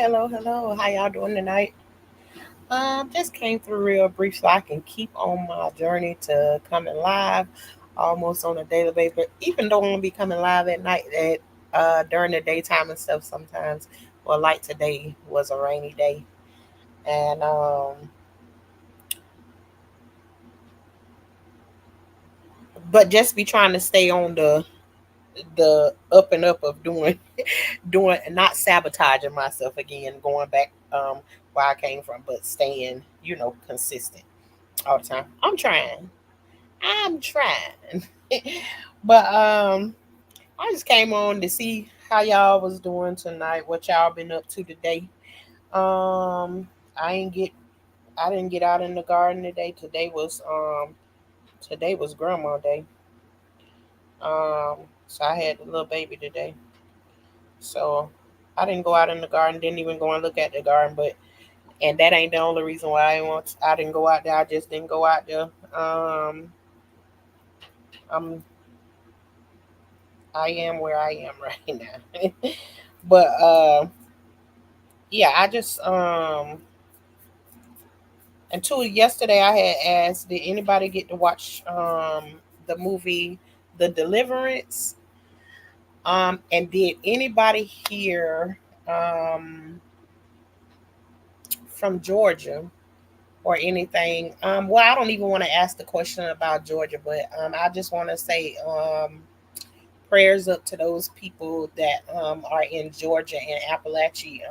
hello. How y'all doing tonight? Just came through real brief so I can keep on my journey to coming live almost on a daily basis. But even though I'm gonna be coming live at night, at during the daytime and stuff sometimes. Well, like today was a rainy day, and but just be trying to stay on the up and up of doing and not sabotaging myself again, going back where I came from, but staying consistent all the time. I'm trying. But I just came on to see how y'all was doing tonight, what y'all been up to today. Um I ain't get I didn't get out in the garden today. Today was grandma day. So I had the little baby today. So I didn't go out in the garden, didn't even go and look at the garden, but and that ain't the only reason why I didn't go out there. I just didn't go out there. I'm I am where I am right now. But yeah, I just until yesterday I had asked, did anybody get to watch the movie The Deliverance? And did anybody hear from Georgia or anything? Well, I don't even want to ask the question about Georgia, but I just want to say prayers up to those people that are in Georgia and Appalachia.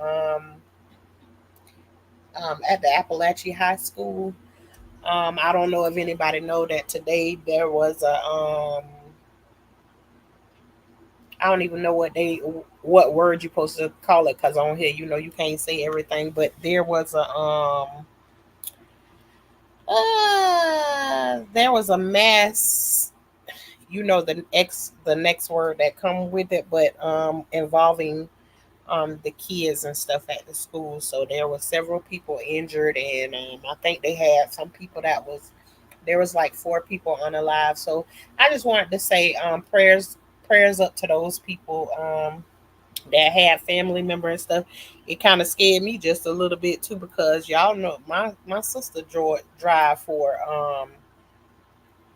At the Appalachia High School. I don't know if anybody know that today there was a I don't even know what word you supposed to call it, because on here you can't say everything, but there was a mass, the next word that come with it, but involving the kids and stuff at the school. So there were several people injured, and I think they had some people there was like four people unalive. So I just wanted to say prayers up to those people that had family member and stuff. It kind of scared me just a little bit too, because y'all know my sister drive for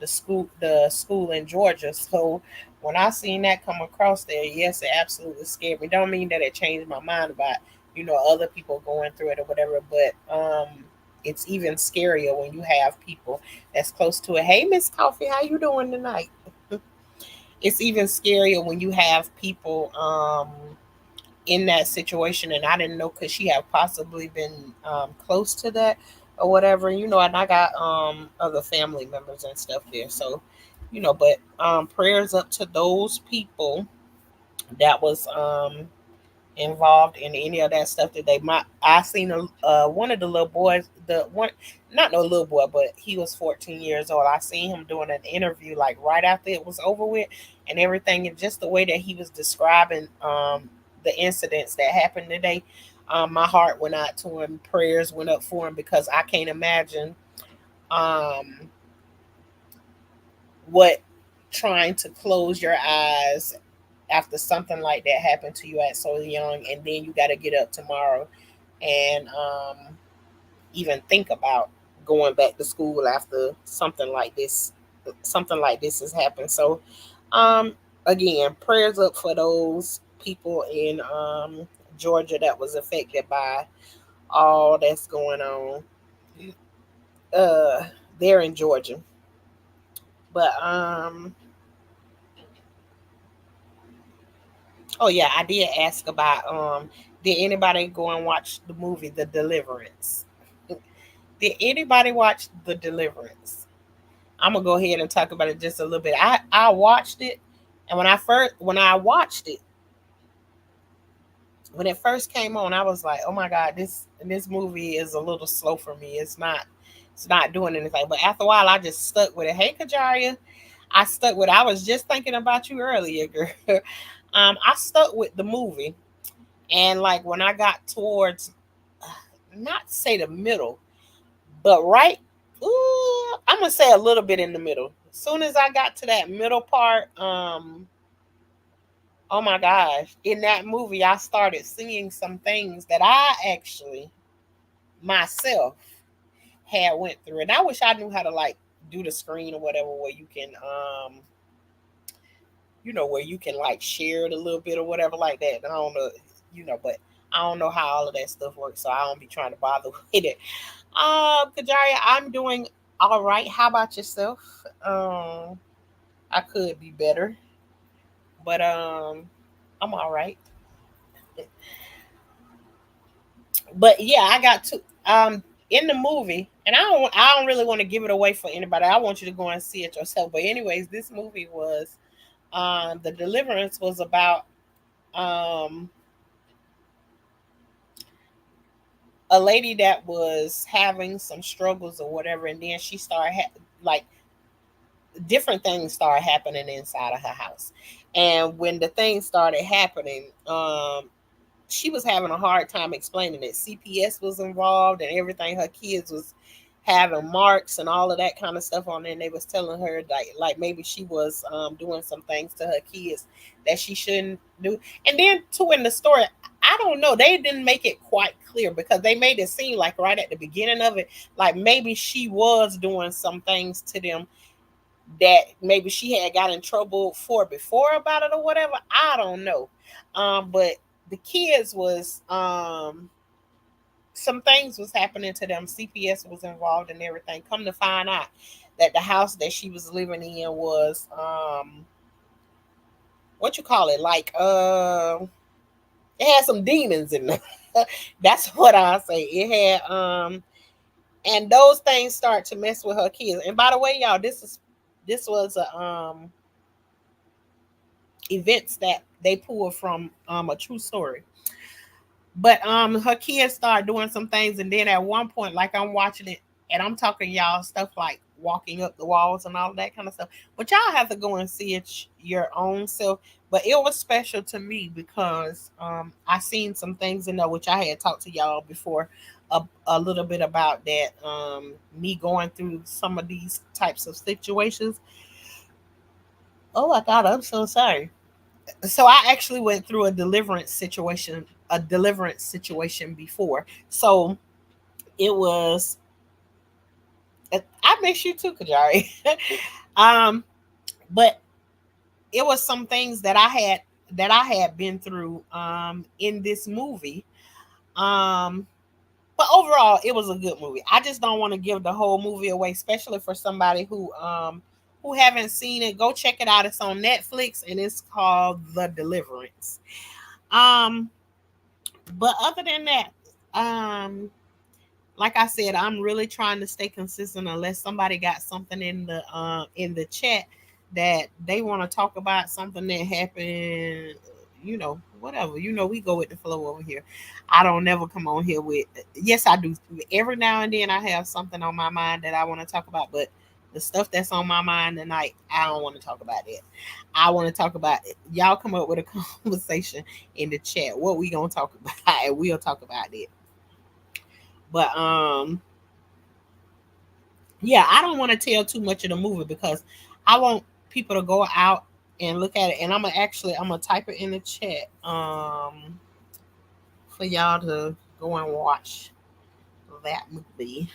the school in Georgia. So when I seen that come across there, yes, it absolutely scared me. Don't mean that it changed my mind about other people going through it or whatever, but it's even scarier when you have people that's close to it. Hey, Miss Coffee, how you doing tonight? It's even scarier when you have people in that situation, and I didn't know, because she had possibly been close to that or whatever, and I got other family members and stuff there. So but prayers up to those people that was involved in any of that stuff today. I seen one of the little boys, the one, not no little boy, but he was 14 years old. I seen him doing an interview like right after it was over with and everything, and just the way that he was describing the incidents that happened today. My heart went out to him. Prayers went up for him, because I can't imagine um, what trying to close your eyes after something like that happened to you at so young, and then you got to get up tomorrow and even think about going back to school after something like this has happened. So um again, prayers up for those people in Georgia that was affected by all that's going on uh there in Georgia. But oh yeah, I did ask about did anybody go and watch the movie The Deliverance? Did anybody watch The Deliverance? I'm gonna go ahead and talk about it just a little bit. I watched it, and when I watched it, when it first came on, I was like, oh my god, this movie is a little slow for me. It's not doing anything. But after a while, I just stuck with it. Hey, Kajaria, I stuck with it. I was just thinking about you earlier, girl. I stuck with the movie, and like when I got towards, not say the middle, but right, I'm gonna say a little bit in the middle. As soon as I got to that middle part, Oh my gosh. In that movie, I started seeing some things that I actually myself had went through. And I wish I knew how to like do the screen or whatever where you can where you can like share it a little bit or whatever like that. I don't know, but I don't know how all of that stuff works, so I don't be trying to bother with it. Kajaria, I'm doing all right. How about yourself? I could be better, but I'm all right. But yeah, I got to in the movie, and I don't really want to give it away for anybody. I want you to go and see it yourself. But anyways, this movie was the Deliverance was about um a lady that was having some struggles or whatever, and then she started like different things started happening inside of her house. And when the things started happening, she was having a hard time explaining it. CPS was involved and everything. Her kids was having marks and all of that kind of stuff on there. And they was telling her like maybe she was doing some things to her kids that she shouldn't do. And then too in the story, I don't know. They didn't make it quite clear because they made it seem like right at the beginning of it, like maybe she was doing some things to them that maybe she had got in trouble for before about it or whatever. I don't know. But the kids was some things was happening to them. CPS was involved in everything. Come to find out that the house that she was living in was what you call it? Like it had some demons in there. That's what I say. It had and those things start to mess with her kids. And by the way, y'all, this was a events that they pulled from a true story. But her kids started doing some things, and then at one point, like I'm watching it, and I'm talking y'all stuff like walking up the walls and all that kind of stuff. But y'all have to go and see it your own self. But it was special to me because I seen some things in there which I had talked to y'all before a little bit about that. Me going through some of these types of situations. Oh my God, I'm so sorry. So I actually went through a deliverance situation before. So it was I miss you too, Kajari. um, but it was some things that I had been through in this movie. Um, but overall, it was a good movie. I just don't want to give the whole movie away, especially for somebody who haven't seen it. Go check it out. It's on Netflix and it's called The Deliverance. Um, but other than that, um, like I said, I'm really trying to stay consistent unless somebody got something in the chat that they want to talk about something that happened, whatever. We go with the flow over here. I don't never come on here with yes, I do. Every now and then I have something on my mind that I want to talk about, but the stuff that's on my mind tonight, I don't want to talk about it. I want to talk about it. Y'all come up with a conversation in the chat. What we gonna talk about, and we'll talk about it. But yeah, I don't want to tell too much of the movie because I want people to go out and look at it. And I'm gonna type it in the chat for y'all to go and watch that movie.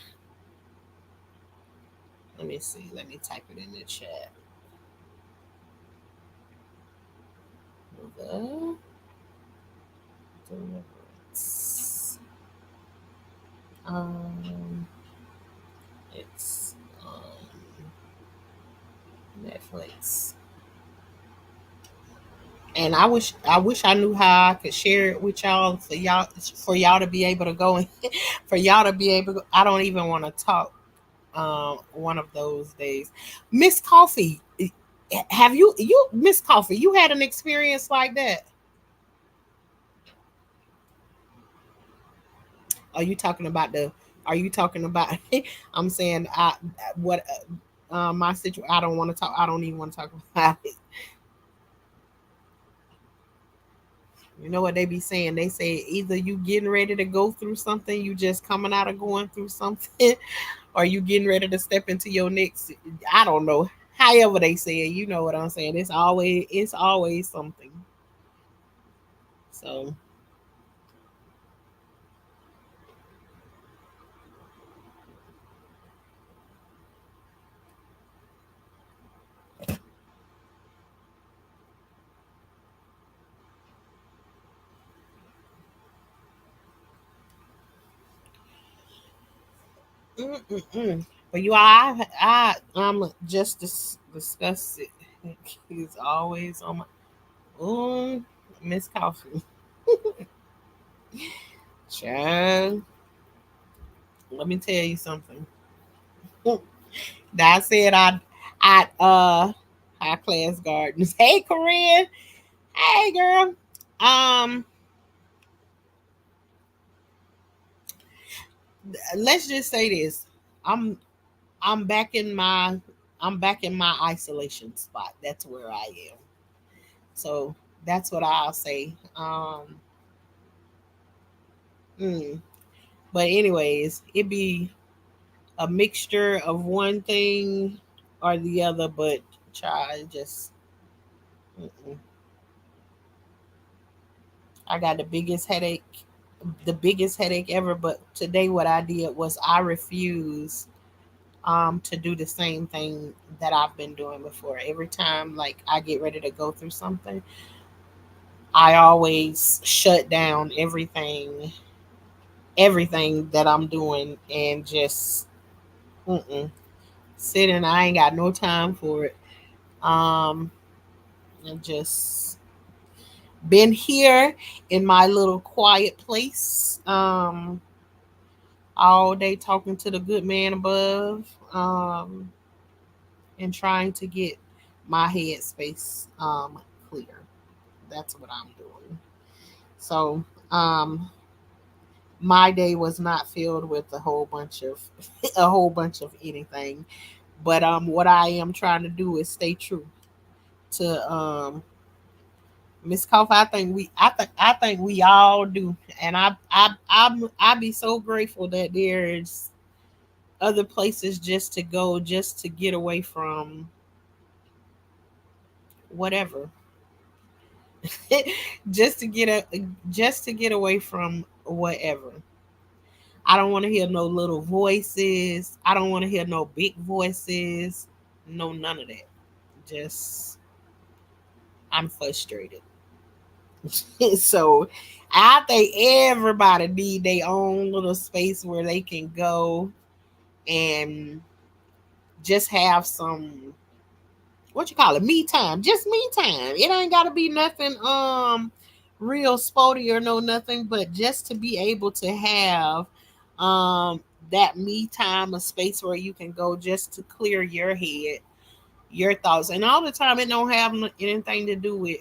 Let me see. Let me type it in the chat. The Deliverance. Um, it's Netflix. And I wish I knew how I could share it with y'all for y'all to be able to go and for y'all to be able to, I don't even want to talk one of those days. Miss Coffee, have you Miss Coffee, you had an experience like that? Are you talking about the are you talking about I'm saying I what my situation I don't want to talk I don't even want to talk about it. You know what they be saying? They say either you getting ready to go through something, you just coming out of going through something, or you getting ready to step into your next. I don't know. However they say it, you know what I'm saying. It's always something. So mm-mm-mm. But you just discuss it. He's always on my Miss Coffee. Child, let me tell you something. I said I high class gardens. Hey Corinne. Hey girl. Um, let's just say this. I'm I'm back in my I'm back in my isolation spot. That's where I am. So that's what I'll say. Mm. But anyways, it be a mixture of one thing or the other, but try just mm-mm. I got the biggest headache ever. But today, what I did was I refused to do the same thing that I've been doing before. Every time, like I get ready to go through something, I always shut down everything that I'm doing, and just mm-mm, sitting. I ain't got no time for it. Um, and just been here in my little quiet place all day talking to the good man above, and trying to get my head space clear. That's what I'm doing. So my day was not filled with a whole bunch of a whole bunch of anything. But what I am trying to do is stay true to Miss Coffee. I think we all do. And I be so grateful that there's other places just to go, just to get away from whatever. just to get just to get away from whatever. I don't want to hear no little voices. I don't want to hear no big voices. No, none of that. Just I'm frustrated. So I think everybody need their own little space where they can go and just have some, what you call it, me time. Just me time. It ain't gotta be nothing real sporty or no nothing, but just to be able to have that me time, a space where you can go just to clear your head, your thoughts. And all the time it don't have anything to do with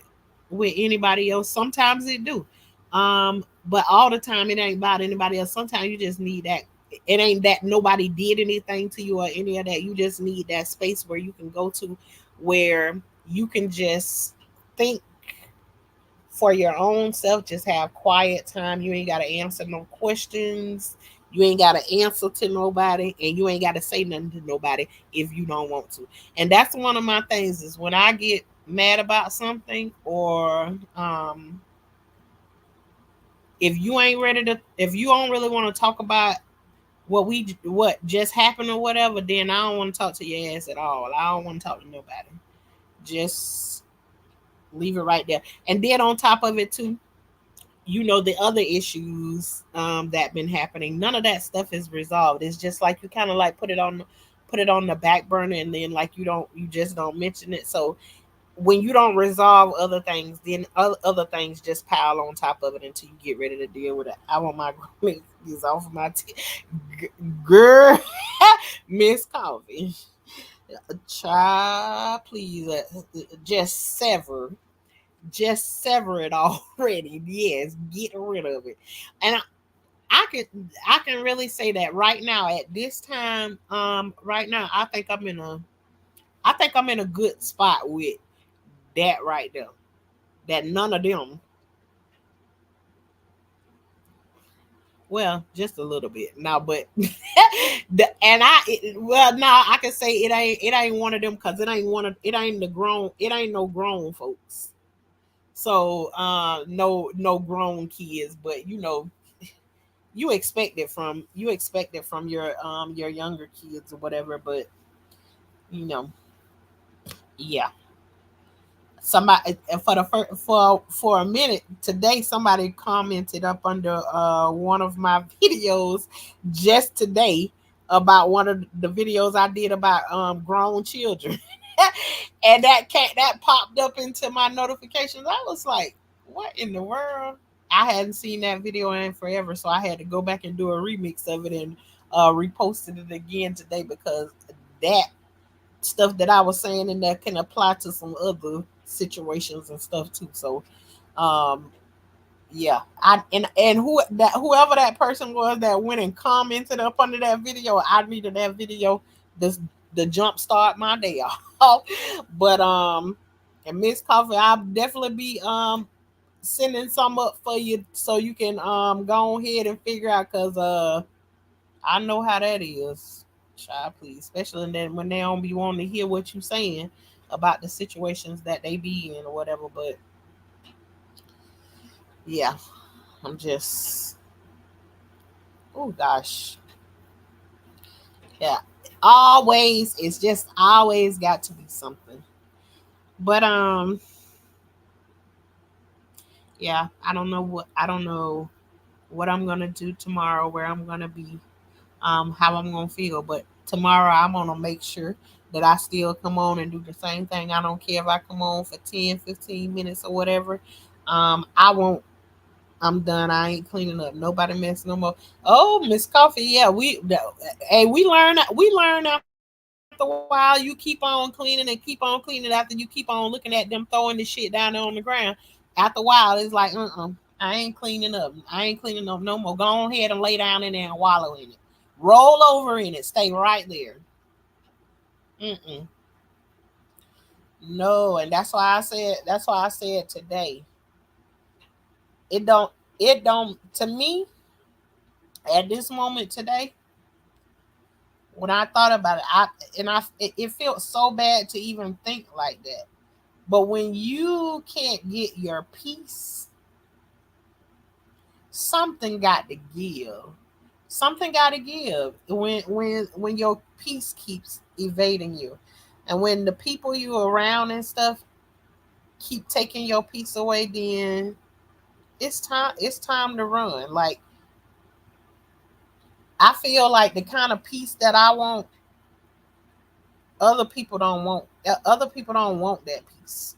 anybody else. Sometimes it do. But all the time it ain't about anybody else. Sometimes you just need that. It ain't that nobody did anything to you or any of that. You just need that space where you can go to, where you can just think for your own self, just have quiet time. You ain't got to answer no questions. You ain't got to answer to nobody, and you ain't got to say nothing to nobody if you don't want to. And that's one of my things is when I get mad about something, or if you don't really want to talk about what just happened or whatever, then I don't want to talk to your ass at all. I don't want to talk to nobody. Just leave it right there. And then on top of it too, the other issues that been happening, none of that stuff is resolved. It's just like you kind of like put it on the back burner, and then like you just don't mention it. So when you don't resolve other things, then other things just pile on top of it until you get ready to deal with it. I want my these off of my girl. Miss Coffee, child, please, just sever it already. Yes, get rid of it. And I can really say that right now at this time, right now I think I'm in a good spot with that right there. That none of them, well, just a little bit now, but well, now I can say it ain't one of them, because it ain't no grown folks. So no grown kids, but you expect it from your younger kids or whatever, but you know yeah. Somebody for the first, for a minute today, somebody commented up under one of my videos just today about one of the videos I did about grown children. And that popped up into my notifications. I was like, what in the world? I hadn't seen that video in forever, so I had to go back and do a remix of it and reposted it again today, because that stuff that I was saying in there can apply to some other situations and stuff too. So, um, yeah, whoever that person was that went and commented up under that video, I needed that video this the jump start my day off. But and Miss Coffee, I'll definitely be sending some up for you so you can go ahead and figure out, because I know how that is. Child, please, especially then when they don't be wanting to hear what you saying about the situations that they be in or whatever. But yeah, I'm just, oh gosh, yeah. Always, it's just always got to be something. But yeah, I don't know what I'm gonna do tomorrow, where I'm gonna be, how I'm gonna feel. But tomorrow I'm gonna make sure that I still come on and do the same thing. I don't care if I come on for 10, 15 minutes or whatever. I won't. I'm done. I ain't cleaning up. Nobody mess no more. Oh, Miss Coffee, yeah, hey, we learn after a while. You keep on cleaning and keep on cleaning after you keep on looking at them throwing the shit down there on the ground. After a while, it's like, I ain't cleaning up. I ain't cleaning up no more. Go ahead and lay down in there and wallow in it. Roll over in it. Stay right there. Mm-mm. No, and that's why I said. That's why I said today. It don't. It don't. To me, at this moment today, when I thought about it, it felt so bad to even think like that. But when you can't get your peace, something got to give. Something got to give when your peace keeps evading you, and when the people you around and stuff keep taking your peace away, then it's time to run. Like, I feel like the kind of peace that I want, other people don't want that peace.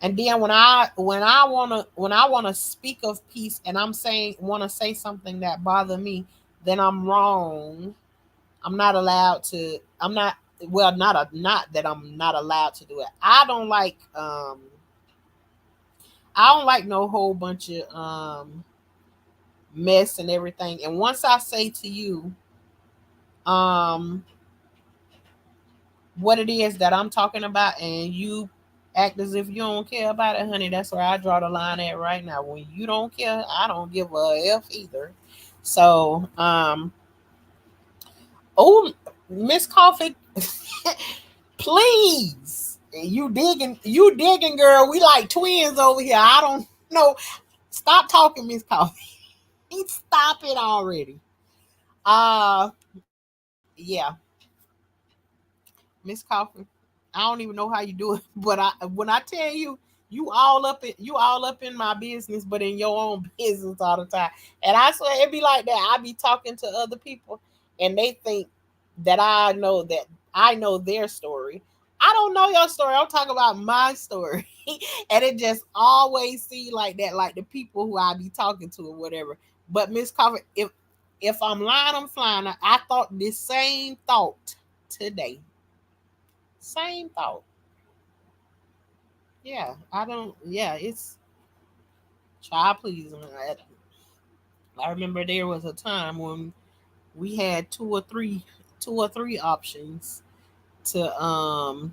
And then when I wanna speak of peace, and I'm saying want to say something that bother me, then I'm wrong. I'm not allowed to. I'm not, well, not that I'm not allowed to do it. I don't like no whole bunch of mess and everything. And once I say to you um what it is that I'm talking about, and you act as if you don't care about it, honey, that's where I draw the line at right now. When you don't care, I don't give a F either. So, oh, Miss Coffee, please. You digging, girl. We like twins over here. I don't know. Stop talking, Miss Coffee. Stop it already. Uh yeah, Miss Coffee. I don't even know how you do it, but when I tell you, you all up in my business, but in your own business all the time. And I swear it be like that. I be talking to other people, and they think that I know their story. I don't know your story. I'm talking about my story. And it just always seems like that, like the people who I be talking to or whatever. But Miss Coffee, if I'm lying, I'm flying. I thought this same thought today. Same thought. Yeah, I don't. Yeah, it's child pleasing. I remember there was a time when we had two or three options to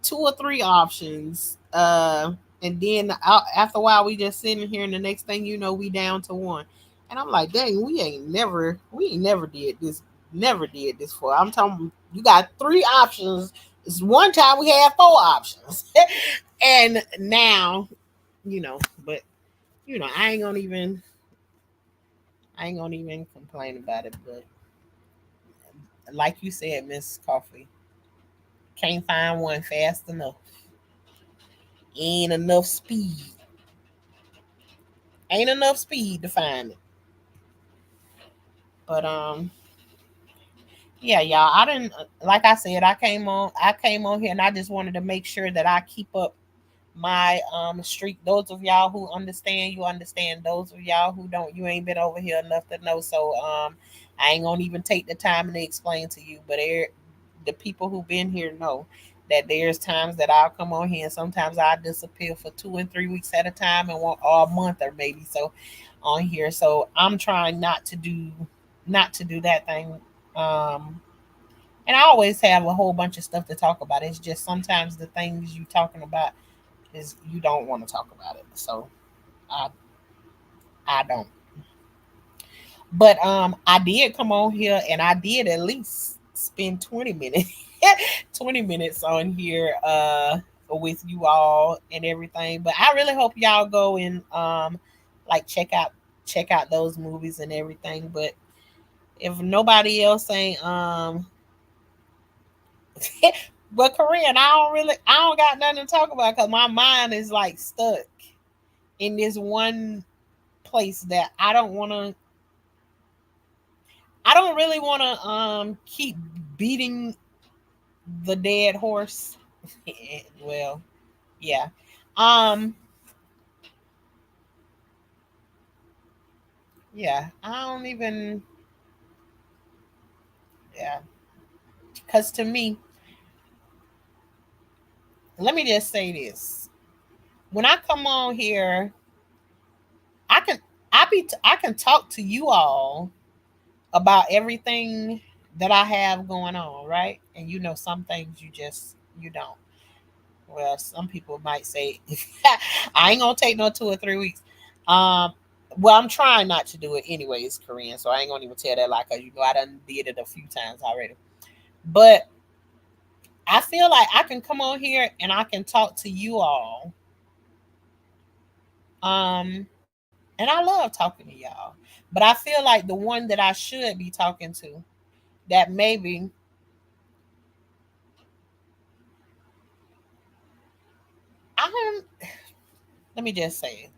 two or three options. And then after a while, we just sitting here, and the next thing you know, we down to one. And I'm like, dang, we ain't never did this, never did this for. I'm talking, you got three options. One time we had four options. And now, but I ain't gonna even complain about it. But like you said, Miss Coffee, can't find one fast enough. Ain't enough speed. Ain't enough speed to find it. But yeah, y'all. I didn't like I said, I came on here and I just wanted to make sure that I keep up my streak. Those of y'all who understand, you understand. Those of y'all who don't, you ain't been over here enough to know. So I ain't gonna even take the time to explain to you. But the people who been here know that there's times that I'll come on here and sometimes I disappear for 2 and 3 weeks at a time and or a month or maybe so on here. So I'm trying not to do that thing. Um and I always have a whole bunch of stuff to talk about. It's just sometimes the things you talking about is you don't want to talk about it. So I I don't. But I did come on here and I did at least spend 20 minutes 20 minutes on here with you all and everything. But I really hope y'all go and like check out those movies and everything. But if nobody else ain't but Korean, I don't got nothing to talk about because my mind is like stuck in this one place that I don't really want to keep beating the dead horse. Well, yeah. Um yeah, I don't even yeah, cuz to me, let me just say this. When I come on here, I can I can talk to you all about everything that I have going on, right? And some things you don't. Well, some people might say I ain't gonna take no 2 or 3 weeks. Um, well, I'm trying not to do it anyways, Korean. So I ain't gonna even tell that like, cause I done did it a few times already. But I feel like I can come on here and I can talk to you all. And I love talking to y'all. But I feel like the one that I should be talking to that maybe I'm. Let me just say it.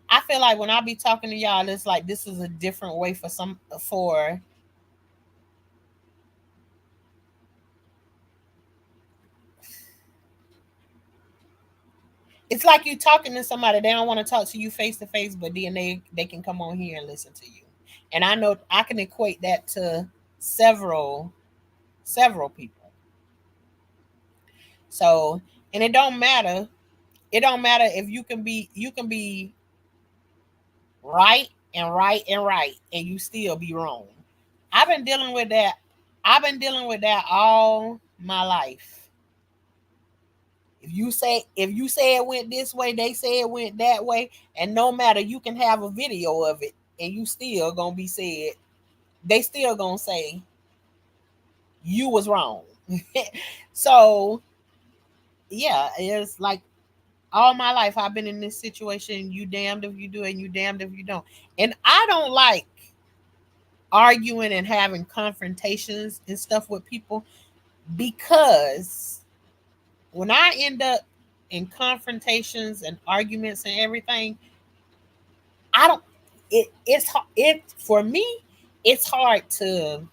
I feel like when I be talking to y'all, it's like this is a different way for it's like you talking to somebody they don't want to talk to you face to face, but then they can come on here and listen to you. And I know I can equate that to several people. So, and it don't matter if you can be right and right and right and you still be wrong. I've been dealing with that. I've been dealing with that all my life. If you say it went this way, they say it went that way, and no matter, you can have a video of it, and you still gonna be said. They still gonna say you was wrong. So yeah, it's like all my life I've been in this situation. You damned if you do, and you damned if you don't. And I don't like arguing and having confrontations and stuff with people because when I end up in confrontations and arguments and everything, I don't. It for me. It's hard to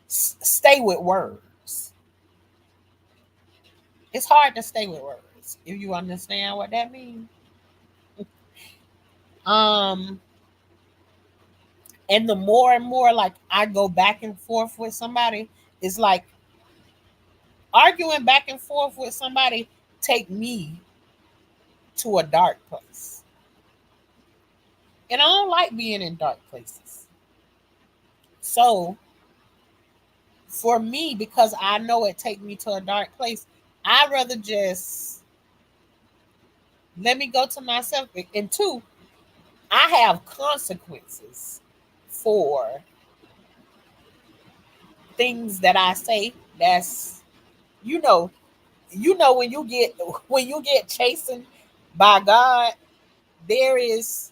stay with words. It's hard to stay with words if you understand what that means. Um, and the more and more like I go back and forth with somebody, it's like arguing back and forth with somebody take me to a dark place, and I don't like being in dark places. So for me, because I know it take me to a dark place, I'd rather just let me go to myself. And two, I have consequences for things that I say That's you know, when you get chastened by God, there is,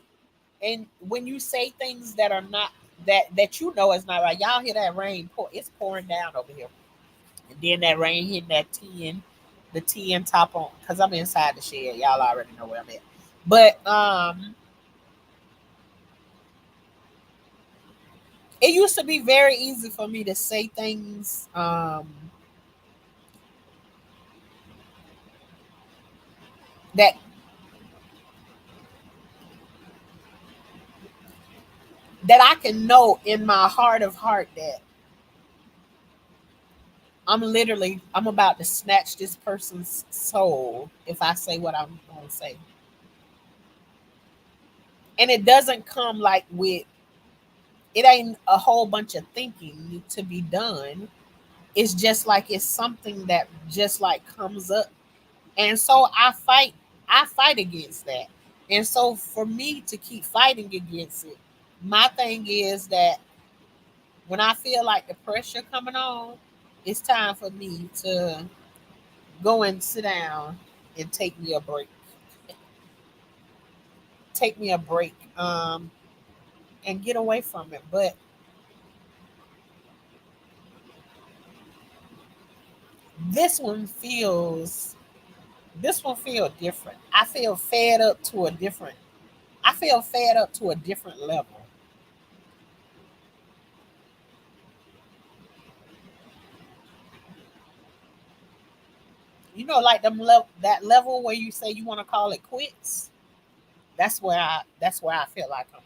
and when you say things that are not, that you know is not right. Y'all hear that rain pour? It's pouring down over here, and then that rain hitting that tin, the tin top on. Cause I'm inside the shed. Y'all already know where I'm at. But it used to be very easy for me to say things that I can know in my heart of heart that I'm about to snatch this person's soul if I say what I'm going to say. And it doesn't come like with, it ain't a whole bunch of thinking to be done. It's just like it's something that just like comes up. And so I fight against that. And so for me to keep fighting against it, my thing is that when I feel like the pressure coming on, it's time for me to go and sit down and take me a break. Take me a break, and get away from it. But this one feels this one feel different. I feel fed up to a different level. Like that level where you say you want to call it quits. That's where I feel like I'm at.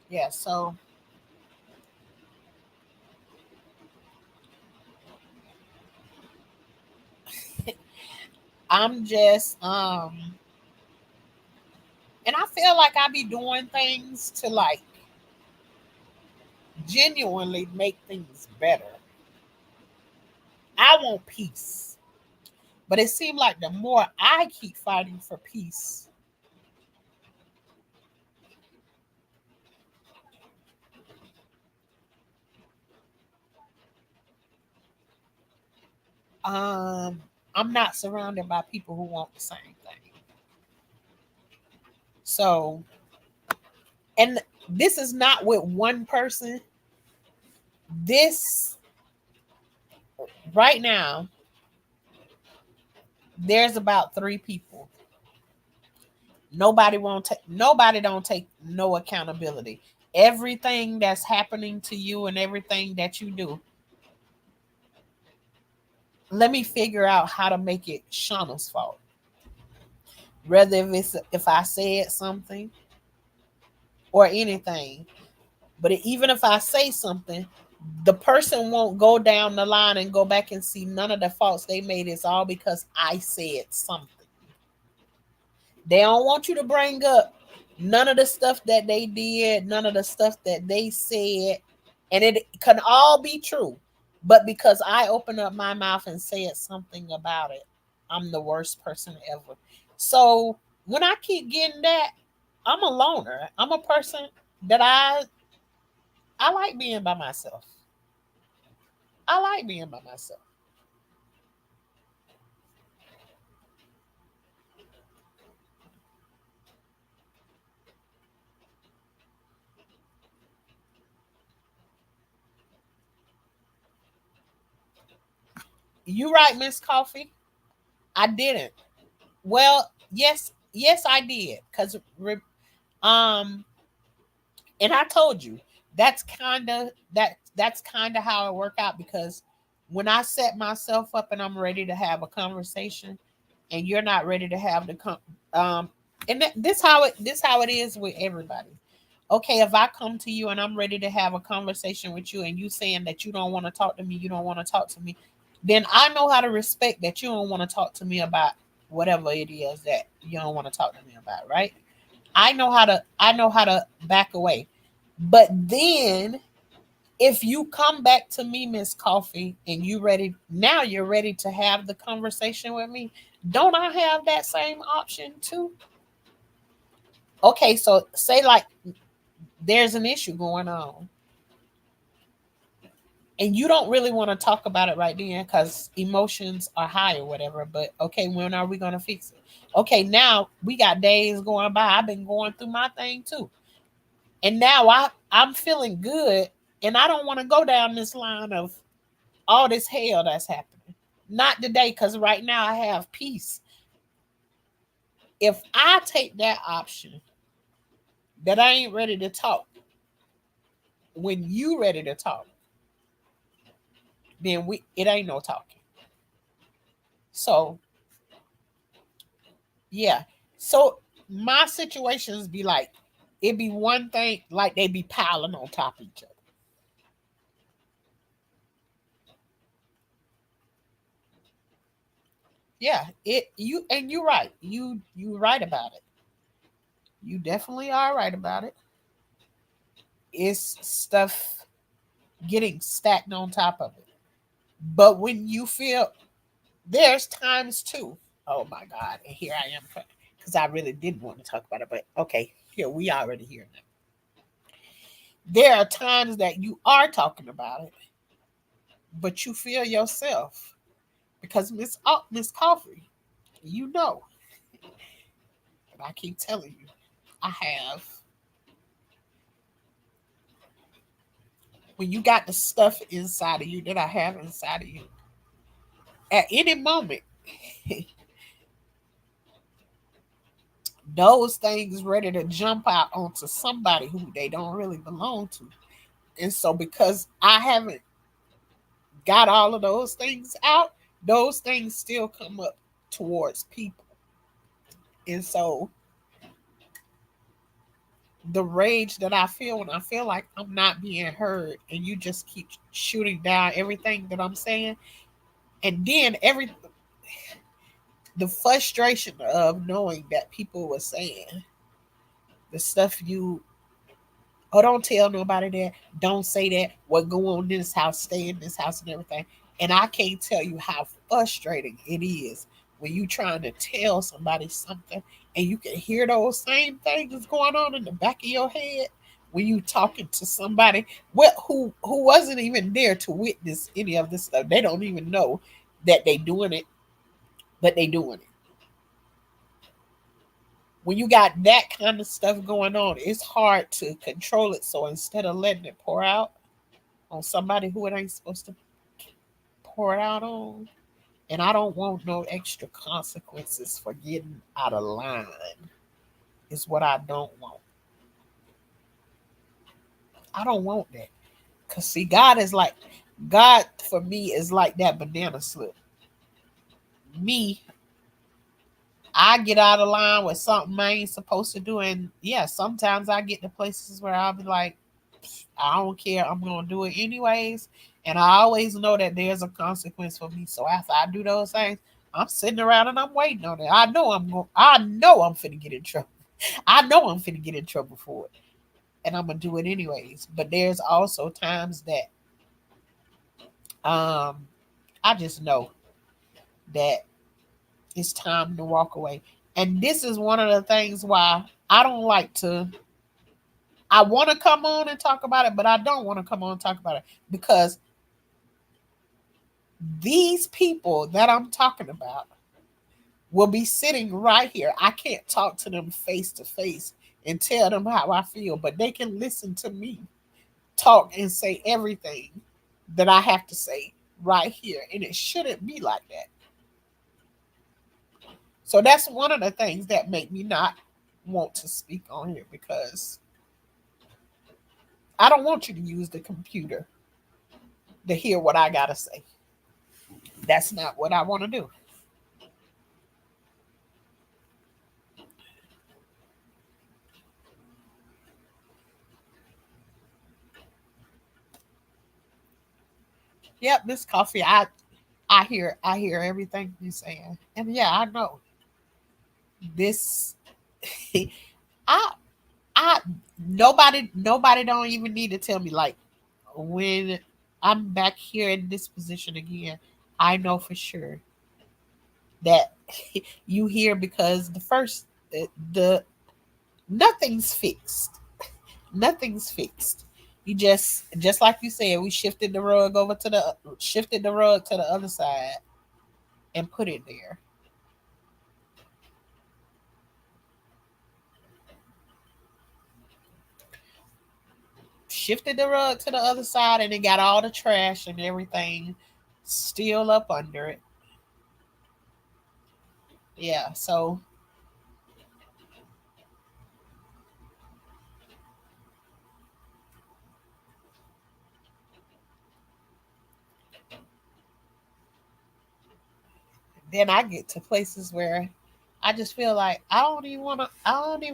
Yeah, so I'm just and I feel like I be doing things to like genuinely make things better. I want peace. But it seemed like the more I keep fighting for peace, I'm not surrounded by people who want the same thing. So, and this is not with one person. This right now, there's about three people. Nobody don't take no accountability. Everything that's happening to you and everything that you do, let me figure out how to make it Shauna's fault. Whether if I said something or anything. But even if I say something, the person won't go down the line and go back and see none of the faults they made. It's all because I said something. They don't want you to bring up none of the stuff that they did, none of the stuff that they said. And it can all be true. But because I opened up my mouth and said something about it, I'm the worst person ever. So when I keep getting that, I'm a loner. I'm a person that I like being by myself. I like being by myself. You right, Miss Coffee? I didn't. Well, yes, I did. Um, and I told you that's kind of how it worked out because when I set myself up and I'm ready to have a conversation, and you're not ready to have um, and this how it is with everybody. Okay, if I come to you and I'm ready to have a conversation with you and you saying that you don't want to talk to me, you don't want to talk to me, then I know how to respect that you don't want to talk to me about whatever it is that you don't want to talk to me about, right? I know how to back away. But then if you come back to me, Miss Coffee, and you're ready to have the conversation with me, Don't I have that same option too? Okay, so say like there's an issue going on and you don't really want to talk about it right then because emotions are high or whatever. But okay, when are we going to fix it? Okay, now we got days going by. I've been going through my thing too. And now I'm feeling good and I don't want to go down this line of all this hell that's happening. Not today, because right now I have peace. If I take that option that I ain't ready to talk when you ready to talk, then it ain't no talking. So yeah. So my situations be like it be one thing like they be piling on top of each other. Yeah, it you and you're right. You right about it. You definitely are right about it. It's stuff getting stacked on top of it. But when you feel there's times too. Oh my God. And here I am because I really didn't want to talk about it. But okay, here we already here now. There are times that you are talking about it, but you feel yourself because Miss Coffee, you know, and I keep telling you, I have when you got the stuff inside of you that I have inside of you, at any moment, those things ready to jump out onto somebody who they don't really belong to. And so because I haven't got all of those things out, those things still come up towards people. And so the rage that I feel when I feel like I'm not being heard and you just keep shooting down everything that I'm saying, and then the frustration of knowing that people were saying the stuff you oh, don't tell nobody that, don't say that, what go on in this house, stay in this house and everything. And I can't tell you how frustrating it is when you trying to tell somebody something and you can hear those same things going on in the back of your head when you talking to somebody who wasn't even there to witness any of this stuff. They don't even know that they doing it, but they doing it. When you got that kind of stuff going on, it's hard to control it. So instead of letting it pour out on somebody who it ain't supposed to pour it out on, and I don't want no extra consequences for getting out of line, is what I don't want. I don't want that. Because, see, God for me is like that banana slip. Me, I get out of line with something I ain't supposed to do. And yeah, sometimes I get to places where I'll be like, I don't care. I'm gonna do it anyways. And I always know that there's a consequence for me. So after I do those things, I'm sitting around and I'm waiting on it. I know I'm finna get in trouble. I know I'm finna get in trouble for it. And I'm gonna do it anyways. But there's also times that I just know that it's time to walk away. And this is one of the things why I don't like to I want to come on and talk about it, but I don't want to come on and talk about it because these people that I'm talking about will be sitting right here. I can't talk to them face to face and tell them how I feel, but they can listen to me talk and say everything that I have to say right here. And it shouldn't be like that. So that's one of the things that make me not want to speak on here because I don't want you to use the computer to hear what I got to say. That's not what I want to do. Yep, this coffee. I hear everything you're saying, and yeah, I know this. I I nobody don't even need to tell me like when I'm back here in this position again. I know for sure that you hear, because the nothing's fixed. Nothing's fixed. You just like you said, we shifted the rug to the other side and put it there. Shifted the rug to the other side, and it got all the trash and everything still up under it. Yeah, so then I get to places where I just feel like I don't even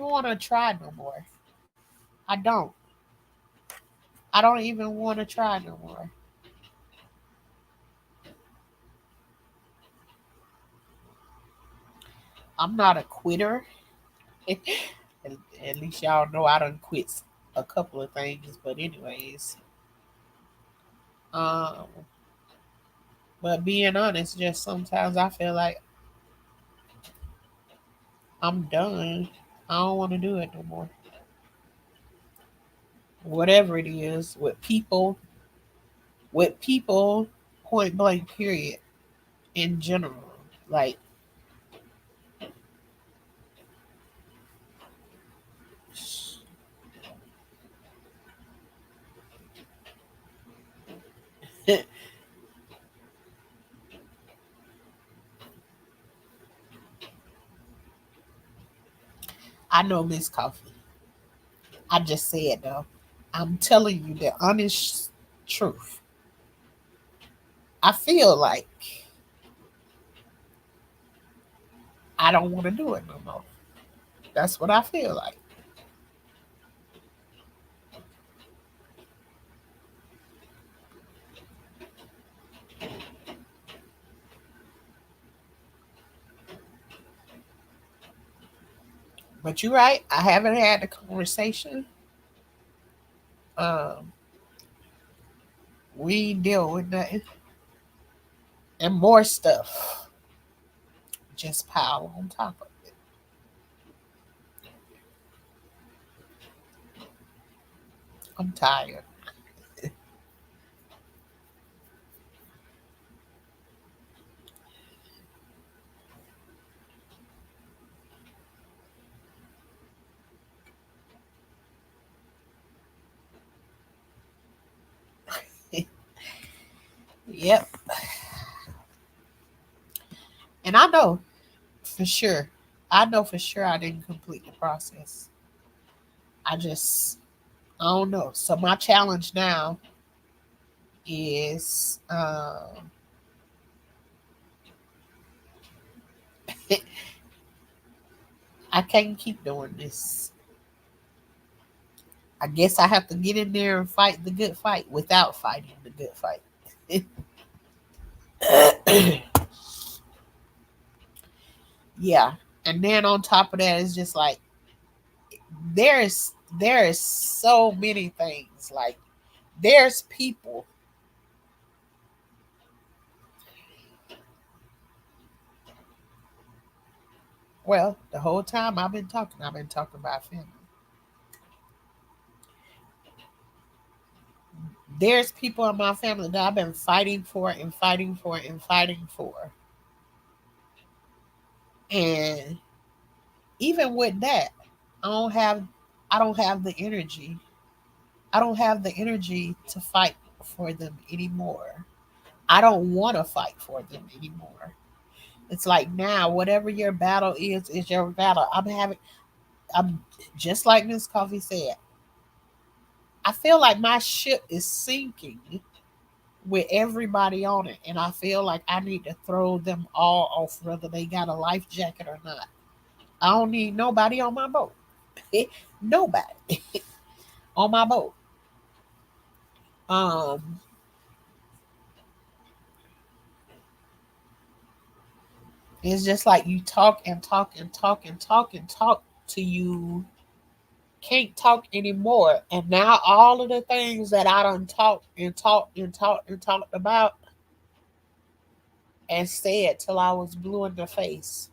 wanna try no more. I don't. I don't even wanna try no more. I'm not a quitter. At least y'all know I done quit a couple of things. But anyways, um, but being honest, just sometimes I feel like I'm done. I don't want to do it no more. Whatever it is, with people, point blank, period, in general. Like, I know Miss Coffee. I just said though. I'm telling you the honest truth. I feel like I don't want to do it no more. That's what I feel like. But you're right. I haven't had the conversation. Um, we deal with nothing, and more stuff just pile on top of it. I'm tired. Yep. And I know for sure. I know for sure I didn't complete the process. I just, I don't know. So my challenge now is, I can't keep doing this. I guess I have to get in there and fight the good fight without fighting the good fight. Yeah. And then on top of that, it's just like there is so many things. Like, there's people. Well, the whole time I've been talking about family. There's people in my family that I've been fighting for and fighting for and fighting for. And even with that, I don't have I don't have the energy. I don't have the energy to fight for them anymore. I don't want to fight for them anymore. It's like, now whatever your battle is your battle. I'm just like Miss Coffee said. I feel like my ship is sinking with everybody on it, and I feel like I need to throw them all off, whether they got a life jacket or not. I don't need nobody on my boat. Nobody on my boat. Um, it's just like you talk and talk and talk and talk and talk till you can't talk anymore. And now all of the things that I done talked and talked and talked and talked about, and said till I was blue in the face.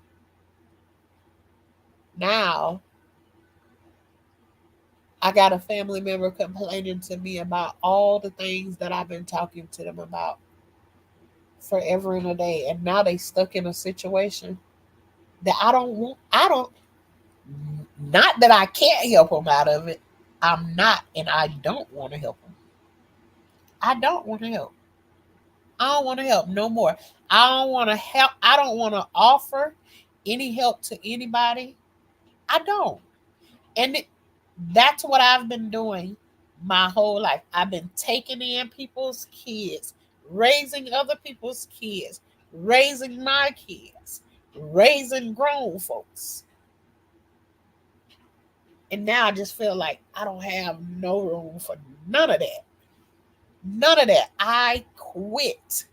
Now I got a family member complaining to me about all the things that I've been talking to them about forever and a day. And now they stuck in a situation that I don't want. I don't, not that I can't help them out of it. I'm not, and I don't want to help them. I don't want to help. I don't want to help no more. I don't want to help. I don't want to offer any help to anybody. I don't. And that's what I've been doing my whole life. I've been taking in people's kids, raising other people's kids, raising my kids, raising grown folks. And now I just feel like I don't have no room for none of that. None of that. I quit.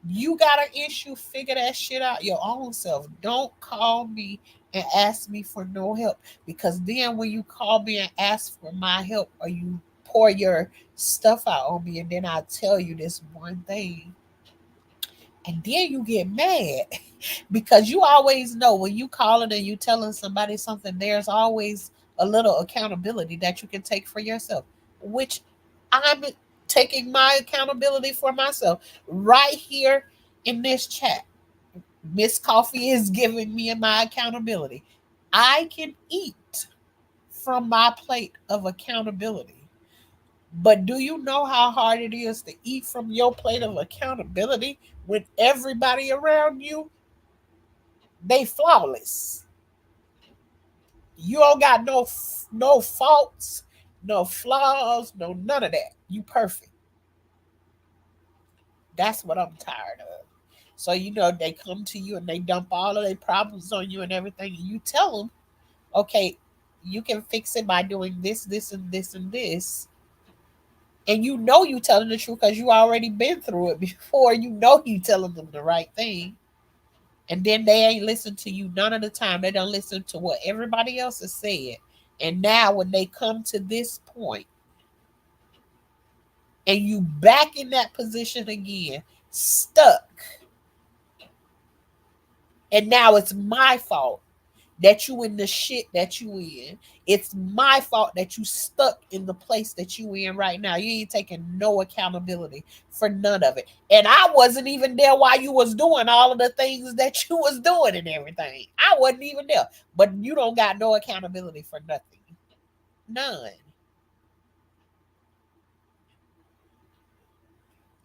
You got an issue, figure that shit out your own self. Don't call me and ask me for no help. Because then when you call me and ask for my help, or you pour your stuff out on me, and then I tell you this one thing, and then you get mad because you always know when you calling and you telling somebody something, there's always a little accountability that you can take for yourself, which I'm taking my accountability for myself right here in this chat. Miss Coffee is giving me my accountability. I can eat from my plate of accountability. But do you know how hard it is to eat from your plate of accountability when everybody around you, they flawless? You don't got no faults, no flaws, no none of that. You perfect. That's what I'm tired of. So they come to you and they dump all of their problems on you and everything, and you tell them, okay, you can fix it by doing this, this, and this, and this. And you telling the truth because you already been through it before. You telling them the right thing. And then they ain't listen to you none of the time. They don't listen to what everybody else has said. And now when they come to this point and you back in that position again, stuck. And now it's my fault that you in the shit that you in. It's my fault that you stuck in the place that you in right now. You ain't taking no accountability for none of it. And I wasn't even there while you was doing all of the things that you was doing and everything. I wasn't even there. But you don't got no accountability for nothing. None.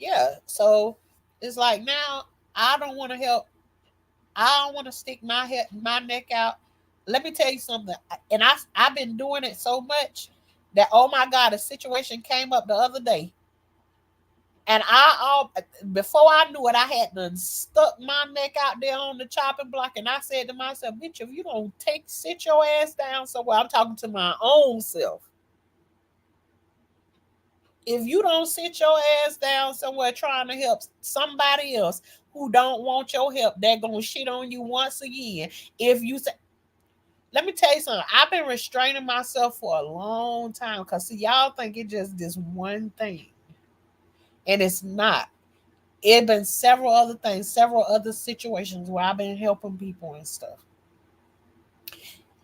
Yeah. So it's like now I don't want to help. I don't want to stick my neck out. Let me tell you something. And I've been doing it so much that, oh my God, a situation came up the other day. And before I knew it, I had done stuck my neck out there on the chopping block. And I said to myself, bitch, if you don't sit your ass down somewhere, I'm talking to my own self. If you don't sit your ass down somewhere trying to help somebody else who don't want your help, they're going to shit on you once again. If you say, let me tell you something. I've been restraining myself for a long time because, see, y'all think it's just this one thing. And it's not. It's been several other things, several other situations where I've been helping people and stuff.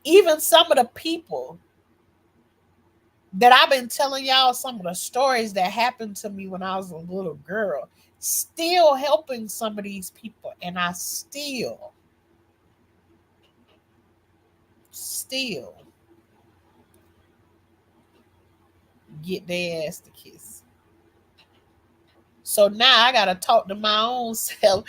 Even some of the people that I've been telling y'all some of the stories that happened to me when I was a little girl, still helping some of these people. And I still get their ass to kiss. So now I gotta talk to my own self.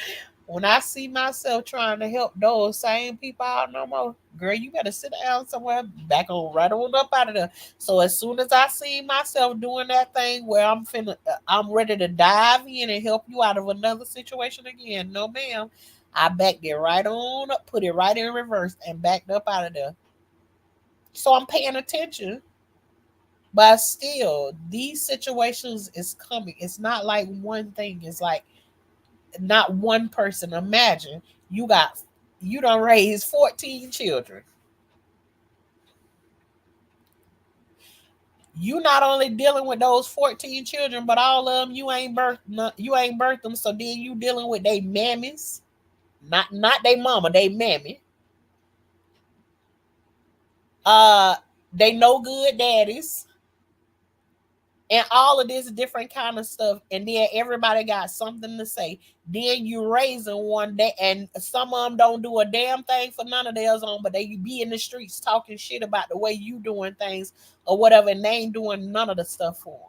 When I see myself trying to help those same people out no more, girl, you better sit down somewhere, back on right on up out of there. So as soon as I see myself doing that thing where I'm ready to dive in and help you out of another situation again, no ma'am, I backed it right on up, put it right in reverse, and backed up out of there. So I'm paying attention. But still, these situations is coming. It's not like one thing. It's like not one person. Imagine you don't raise 14 children. You not only dealing with those 14 children, but all of them you ain't birthed them. So then you dealing with they mammies, not they mama, they mammy. Uh, they no good daddies, and all of this different kind of stuff. And then everybody got something to say. Then you raising one day, and some of them don't do a damn thing for none of theirs on, but they be in the streets talking shit about the way you doing things or whatever, and they ain't doing none of the stuff for them.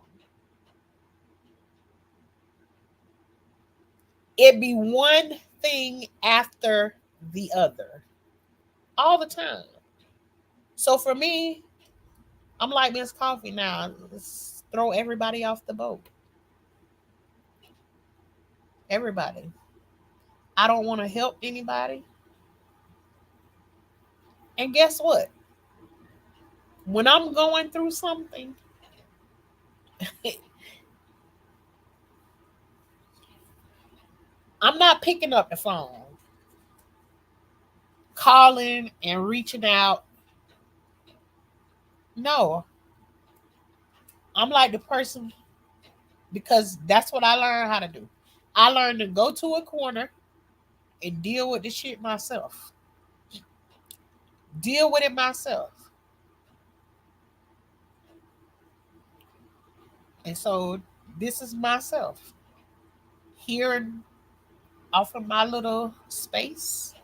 It be one thing after the other all the time. So for me, I'm like Miss Coffee now. Let's throw everybody off the boat. Everybody. I don't want to help anybody. And guess what? When I'm going through something, I'm not picking up the phone, calling and reaching out. No, I'm like the person because that's what I learned how to do. I learned to go to a corner and deal with the shit myself. Deal with it myself. And so this is myself here off of my little space.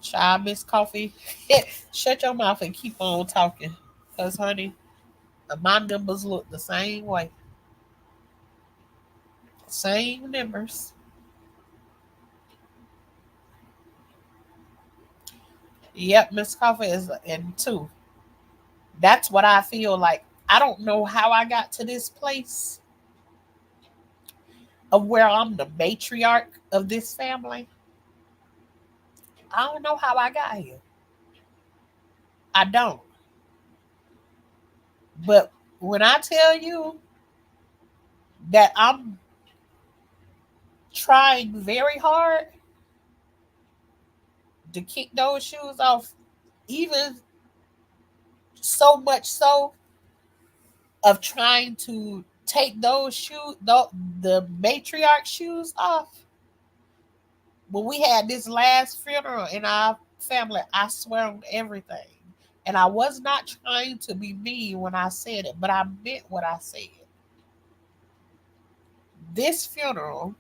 Child, Miss Coffee, shut your mouth and keep on talking. Because, honey, my numbers look the same way. Same numbers. Yep, Miss Coffee is in two. That's what I feel like. I don't know how I got to this place of where I'm the matriarch of this family. I don't know how I got here. I don't. But when I tell you that I'm trying very hard to kick those shoes off, even so much so of trying to take those shoes, the matriarch shoes off. When we had this last funeral in our family, I swear on everything. And I was not trying to be mean when I said it, but I meant what I said. This funeral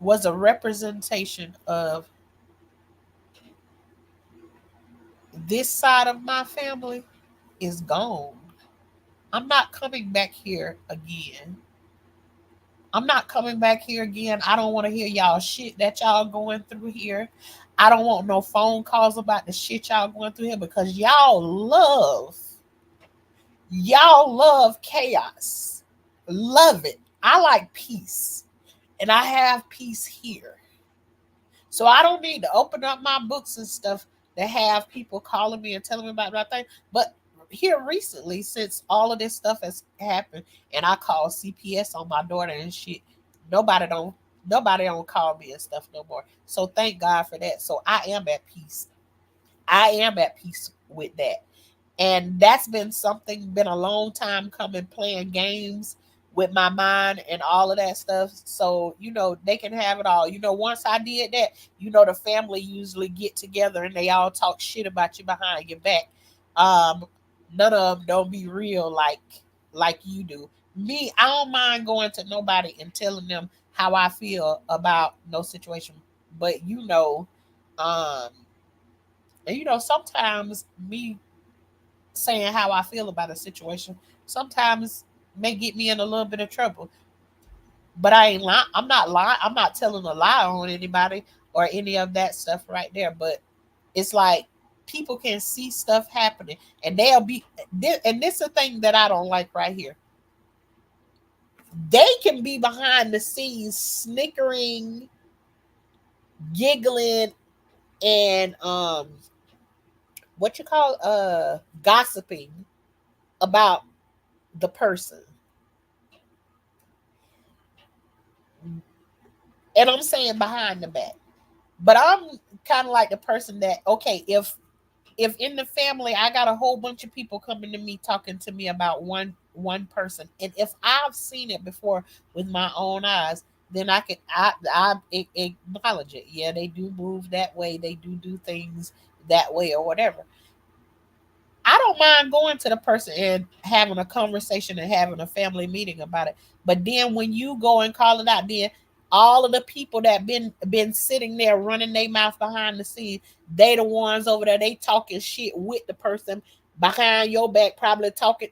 was a representation of this side of my family is gone. I'm not coming back here again. I'm not coming back here again. I don't want to hear y'all shit that y'all going through here. I don't want no phone calls about the shit y'all going through here because y'all love chaos. Love it. I like peace. And I have peace here. So I don't need to open up my books and stuff to have people calling me and telling me about my thing. But here recently, since all of this stuff has happened, and I call CPS on my daughter and shit, nobody don't nobody don't call me and stuff no more. So thank God for that. So I am at peace. I am at peace with that. And that's been a long time coming, playing games with my mind and all of that stuff. So, they can have it all. Once I did that, the family usually get together and they all talk shit about you behind your back. Um, None of them don't be real like you do. Me, I don't mind going to nobody and telling them how I feel about no situation. But um, and sometimes me saying how I feel about a situation sometimes may get me in a little bit of trouble. But I ain't lying. I'm not lying. I'm not telling a lie on anybody or any of that stuff right there. But it's like people can see stuff happening and they'll be, and this is the thing that I don't like right here. They can be behind the scenes snickering, giggling, and what you call gossiping about the person. And I'm saying behind the back. But I'm kind of like the person that, okay, if in the family I got a whole bunch of people coming to me talking to me about one person, and if I've seen it before with my own eyes, then I acknowledge it. Yeah, they do move that way. They do things that way or whatever. I don't mind going to the person and having a conversation and having a family meeting about it. But then when you go and call it out, then all of the people that been sitting there running their mouth behind the scenes, they the ones over there, they talking shit with the person behind your back, probably talking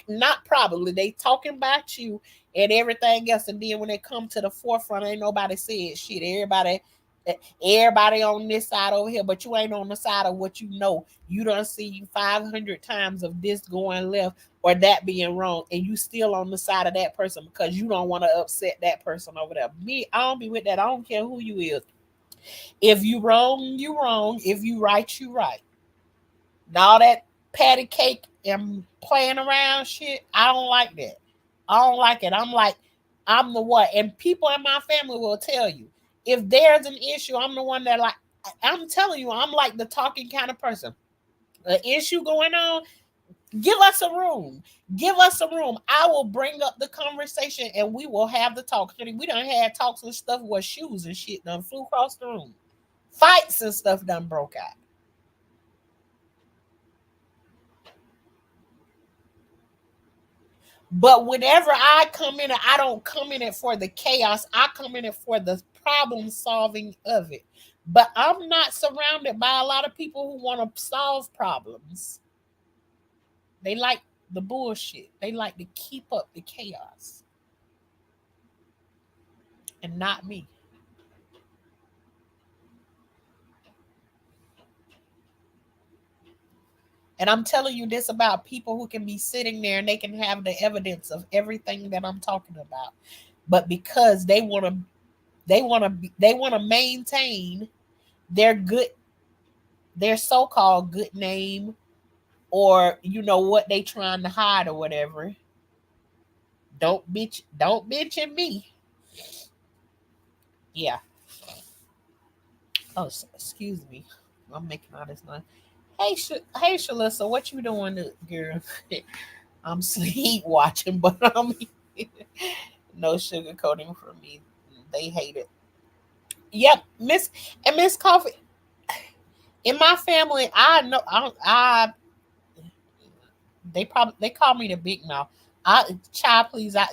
not probably, they talking about you and everything else. And then when they come to the forefront, ain't nobody said shit. Everybody on this side over here, but you ain't on the side of what you know. You don't see 500 times of this going left or that being wrong, and you still on the side of that person because you don't want to upset that person over there. Me, I don't be with that. I don't care who you is. If you wrong, you wrong. If you right, you right. Now all that patty cake and playing around shit, I don't like that. I don't like it. I'm like, I'm the what, and people in my family will tell you if there's an issue, I'm the one that like. I'm telling you, I'm like the talking kind of person. An issue going on, give us a room. Give us a room. I will bring up the conversation and we will have the talk. Honey, we done had talks and stuff where shoes and shit done flew across the room. Fights and stuff done broke out. But whenever I come in, I don't come in it for the chaos. I come in it for the problem solving of it. But I'm not surrounded by a lot of people who want to solve problems. They like the bullshit. They like to keep up the chaos. And not me. And I'm telling you this about people who can be sitting there and they can have the evidence of everything that I'm talking about. But because they want to maintain their good their so-called good name, or what they trying to hide or whatever. Don't bitch at me. Yeah. Oh, excuse me. I'm making all this noise. Hey, Shalissa, what you doing, girl? I'm sleep watching, but I'm no sugarcoating for me. They hate it. Yep, Miss Coffee. In my family, I know I they call me the big mouth. Child, please, I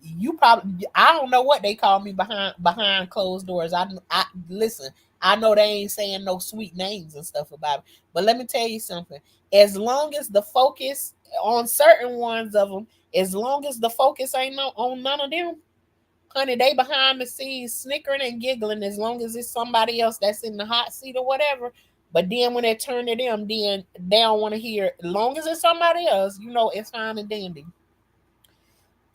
you probably I don't know what they call me behind closed doors. I listen. I know they ain't saying no sweet names and stuff about it, but let me tell you something. As long as the focus on certain ones of them, as long as the focus ain't on none of them, honey, they behind the scenes snickering and giggling as long as it's somebody else that's in the hot seat or whatever. But then when they turn to them, then they don't want to hear. As long as it's somebody else, it's fine and dandy.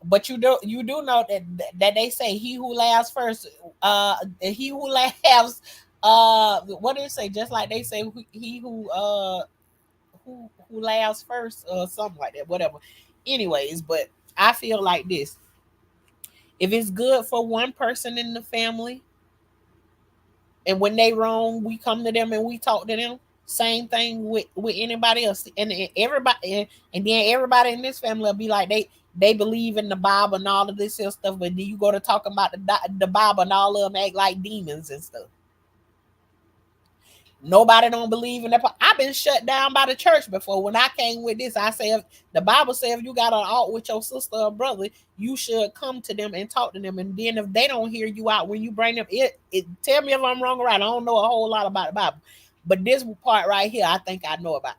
But you do know that they say he who laughs first, he who laughs, what do they say? Just like they say he who laughs first, or something like that. Whatever. Anyways, but I feel like this: if it's good for one person in the family, and when they wrong, we come to them and we talk to them. Same thing with anybody else, and everybody, and then everybody in this family will be like they believe in the Bible and all of this here stuff, but then you go to talk about the Bible and all of them act like demons and stuff. Nobody don't believe in that. I've been shut down by the church before. When I came with this, I said the Bible says if you got an alt with your sister or brother, you should come to them and talk to them. And then if they don't hear you out when you bring them, it tell me if I'm wrong or right. I don't know a whole lot about the Bible, but this part right here, I think I know about.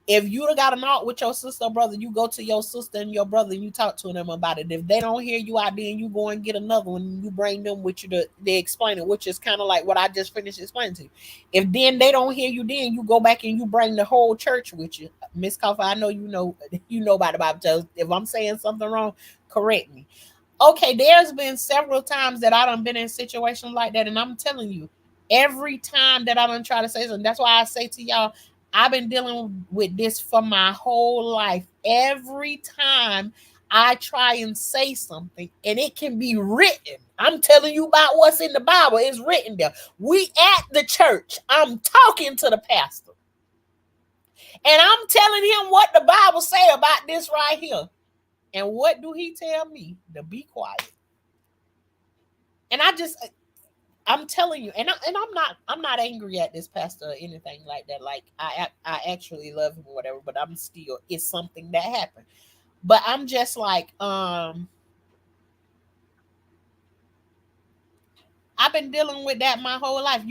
If you got an out with your sister or brother, you go to your sister and your brother and you talk to them about it. If they don't hear you out, then you go and get another one and you bring them with you to they explain it, which is kind of like what I just finished explaining to you. If then they don't hear you, then you go back and you bring the whole church with you. Miss Coffee, I know you know about the Bible. So if I'm saying something wrong, correct me. Okay, there's been several times that I done been in situations like that, and I'm telling you, every time that I done try to say something, that's why I say to y'all, I've been dealing with this for my whole life. Every time I try and say something and it can be written. I'm telling you about what's in the Bible. It's written there. We at the church. I'm talking to the pastor. And I'm telling him what the Bible say about this right here. And what do he tell me? To be quiet. And I'm telling you, and I'm not angry at this pastor or anything like that. Like I actually love him or whatever, but I'm still, it's something that happened. But I'm just like, I've been dealing with that my whole life.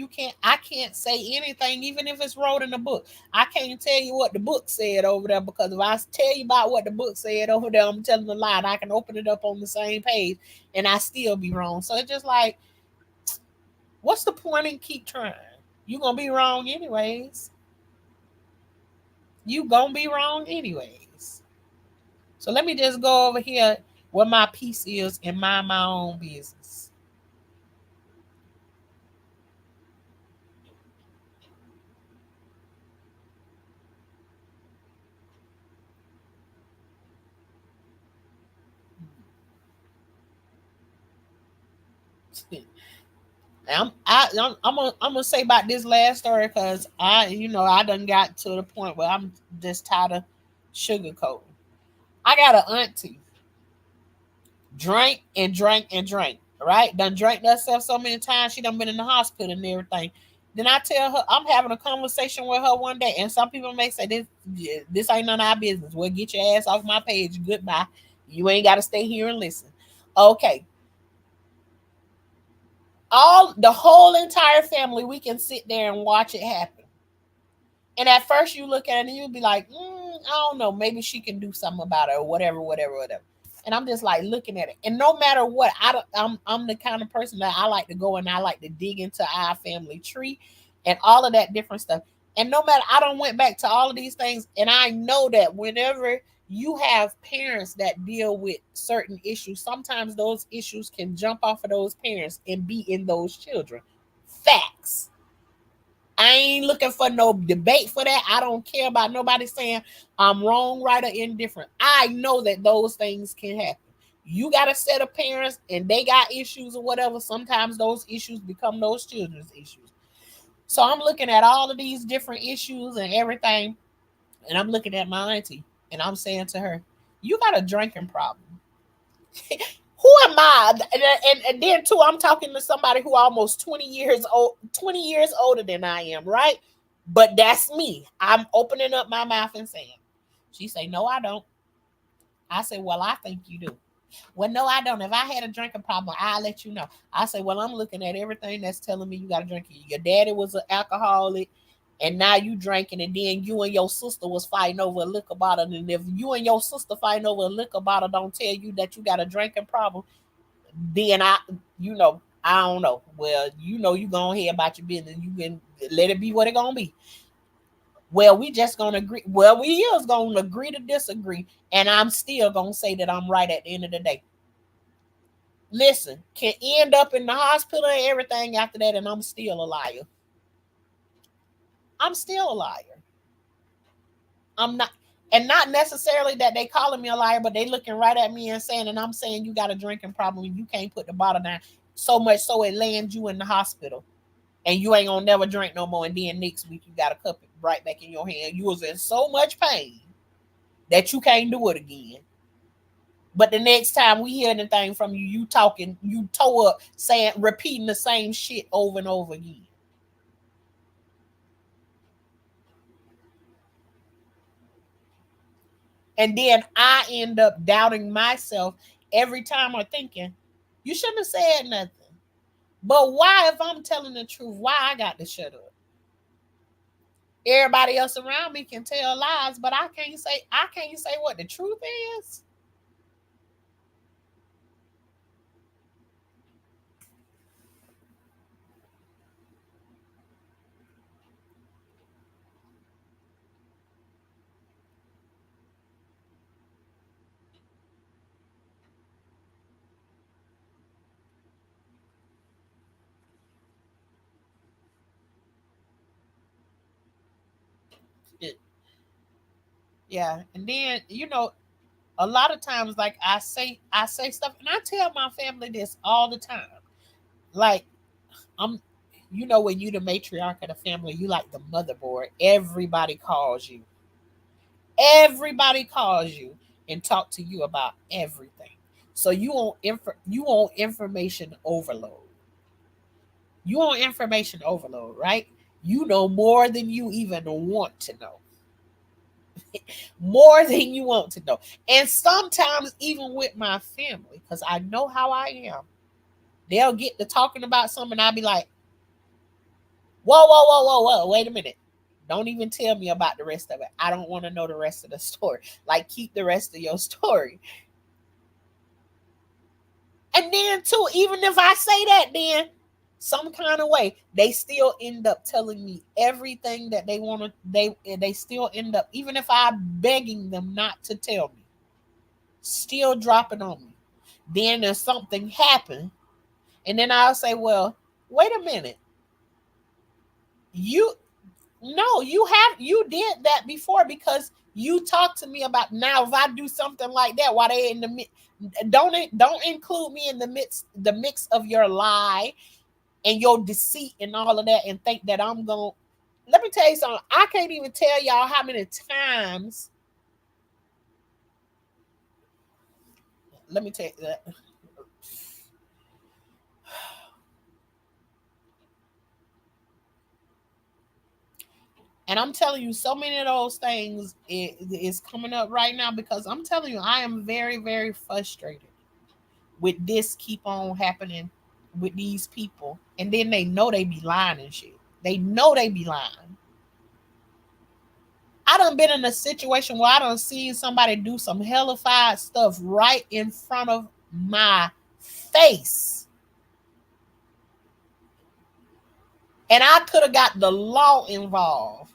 I can't say anything, even if it's wrote in the book. I can't tell you what the book said over there, because if I tell you about what the book said over there, I'm telling a lie. And I can open it up on the same page and I still be wrong. So it's just like, what's the point in keep trying? You gonna be wrong anyways. You gonna be wrong anyways. So let me just go over here where my piece is and mind my own business. I'm gonna say about this last story, because I done got to the point where I'm just tired of sugarcoating. I got an auntie, drank and drank and drank, right? Done drank herself so many times, she done been in the hospital and everything. Then I tell her, I'm having a conversation with her one day, and some people may say this ain't none of our business. Well, get your ass off my page. Goodbye. You ain't got to stay here and listen. Okay, all the whole entire family, we can sit there and watch it happen. And at first, you look at it and you'll be like, I don't know, maybe she can do something about it or whatever, whatever, whatever. And I'm just like looking at it. And no matter what, I'm the kind of person that I like to go and I like to dig into our family tree and all of that different stuff. And no matter, I don't went back to all of these things. And I know that whenever you have parents that deal with certain issues, sometimes those issues can jump off of those parents and be in those children. Facts. I ain't looking for no debate for that. I don't care about nobody saying I'm wrong, right, or indifferent. I know that those things can happen. You got a set of parents and they got issues or whatever. Sometimes those issues become those children's issues. So I'm looking at all of these different issues and everything, and I'm looking at my auntie and I'm saying to her, you got a drinking problem. Who am I? And then too, I'm talking to somebody who almost 20 years old, 20 years older than I am, right? But that's me. I'm opening up my mouth and saying, she say, no, I don't. I say, well, I think you do. Well, no, I don't. If I had a drinking problem, I'll let you know. I say, well, I'm looking at everything that's telling me you got to drink. Your daddy was an alcoholic, and now you drinking, and then you and your sister was fighting over a liquor bottle. And if you and your sister fighting over a liquor bottle don't tell you that you got a drinking problem, then I don't know. Well, you go ahead about your business. You can let it be what it gonna be. Well, we just gonna agree. Well, we is gonna agree to disagree, and I'm still gonna say that I'm right at the end of the day. Listen, can end up in the hospital and everything after that, and I'm still a liar. I'm still a liar. I'm not, and not necessarily that they calling me a liar, but they looking right at me and saying, and I'm saying you got a drinking problem, and you can't put the bottle down. So much so it lands you in the hospital, and you ain't gonna never drink no more. And then next week you got a cup right back in your hand. You was in so much pain that you can't do it again. But the next time we hear anything from you, you talking, you toe up, saying, repeating the same shit over and over again. And then I end up doubting myself every time I'm thinking, you shouldn't have said nothing. But why, if I'm telling the truth, why I got to shut up? Everybody else around me can tell lies, but I can't say what the truth is. It- yeah. And then, A lot of times, like I say stuff, and I tell my family this all the time. Like I'm, when you the matriarch of the family, you like the motherboard. Everybody calls you and talk to you about everything. So you want information overload. You want information overload, right? You know more than you even want to know. More than you want to know. And sometimes even with my family, because I know how I am, they'll get to talking about something and I'll be like, whoa, whoa, whoa, whoa, whoa, wait a minute. Don't even tell me about the rest of it. I don't want to know the rest of the story. Like, keep the rest of your story. And then, too, even if I say that, then some kind of way, they still end up telling me everything that they want to. They still end up, even if I'm begging them not to tell me, still dropping on me. Then there's something happen, and then I'll say, "Well, wait a minute. You No, you did that before because you talked to me about now. If I do something like that, why they in the don't include me in the mix of your lie and your deceit and all of that, and think that I'm going. Let me tell you something. I can't even tell y'all how many times. Let me tell you that. And I'm telling you, so many of those things is coming up right now because I'm telling you, I am very, very frustrated with this keep on happening with these people. And then they know they be lying and shit. They know they be lying. I done been in a situation where I done seen somebody do some hellified stuff right in front of my face. And I could have got the law involved.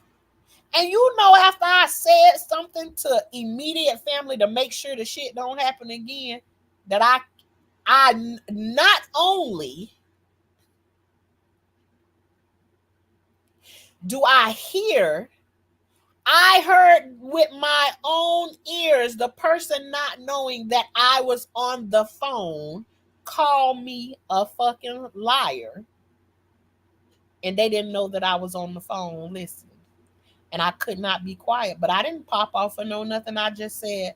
And after I said something to immediate family to make sure the shit don't happen again, that I not only do I heard with my own ears the person not knowing that I was on the phone call me a fucking liar. And they didn't know that I was on the phone listening. And I could not be quiet. But I didn't pop off or no nothing. I just said,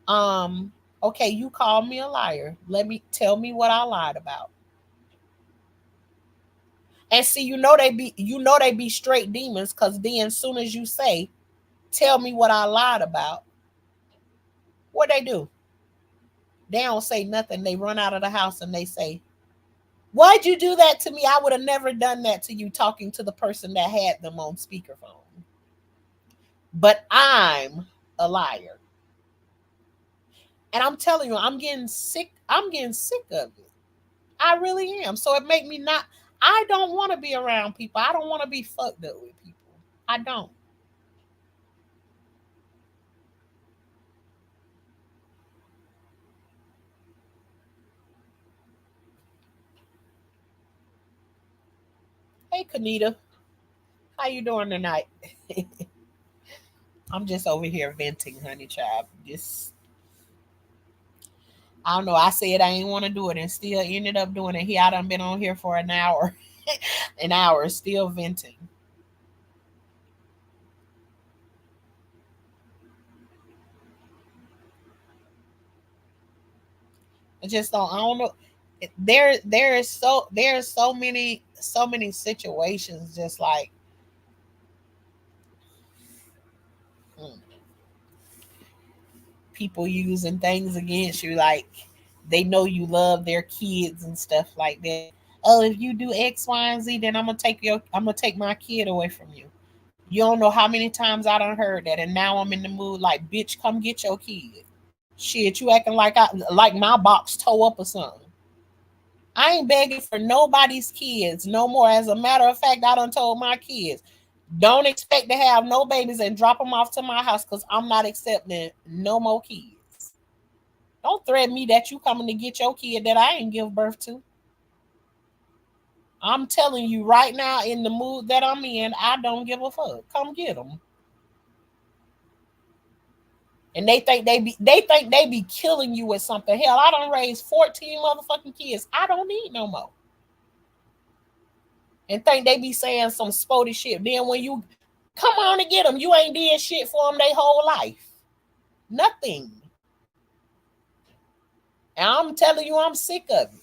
um, okay, you called me a liar. Tell me what I lied about. And see, they be straight demons, because then as soon as you say, tell me what I lied about, what they do? They don't say nothing. They run out of the house and they say, why'd you do that to me? I would have never done that to you, talking to the person that had them on speakerphone. But I'm a liar. And I'm telling you, I'm getting sick. I'm getting sick of it. I really am. So it make me not. I don't want to be around people. I don't want to be fucked up with people. I don't. Hey, Kanita, how you doing tonight? I'm just over here venting, honey child. Just, I don't know. I said I ain't want to do it and still ended up doing it. Here I done been on here for an hour, an hour still venting. I just don't. I don't know. There is so many situations, just like, mm, people using things against you, like they know you love their kids and stuff like that. Oh, if you do X, Y, and Z, then I'm gonna take my kid away from you. You don't know how many times I done heard that, and now I'm in the mood like, bitch, come get your kid. Shit, you acting like my box toe up or something. I ain't begging for nobody's kids no more. As a matter of fact, I done told my kids, don't expect to have no babies and drop them off to my house, because I'm not accepting no more kids. Don't threaten me that you coming to get your kid that I ain't give birth to. I'm telling you right now, in the mood that I'm in, I don't give a fuck. Come get them. And they think they be killing you with something. Hell, I done raised 14 motherfucking kids. I don't need no more. And think they be saying some sporty shit. Then when you come on and get them, you ain't did shit for them their whole life. Nothing. And I'm telling you, I'm sick of it.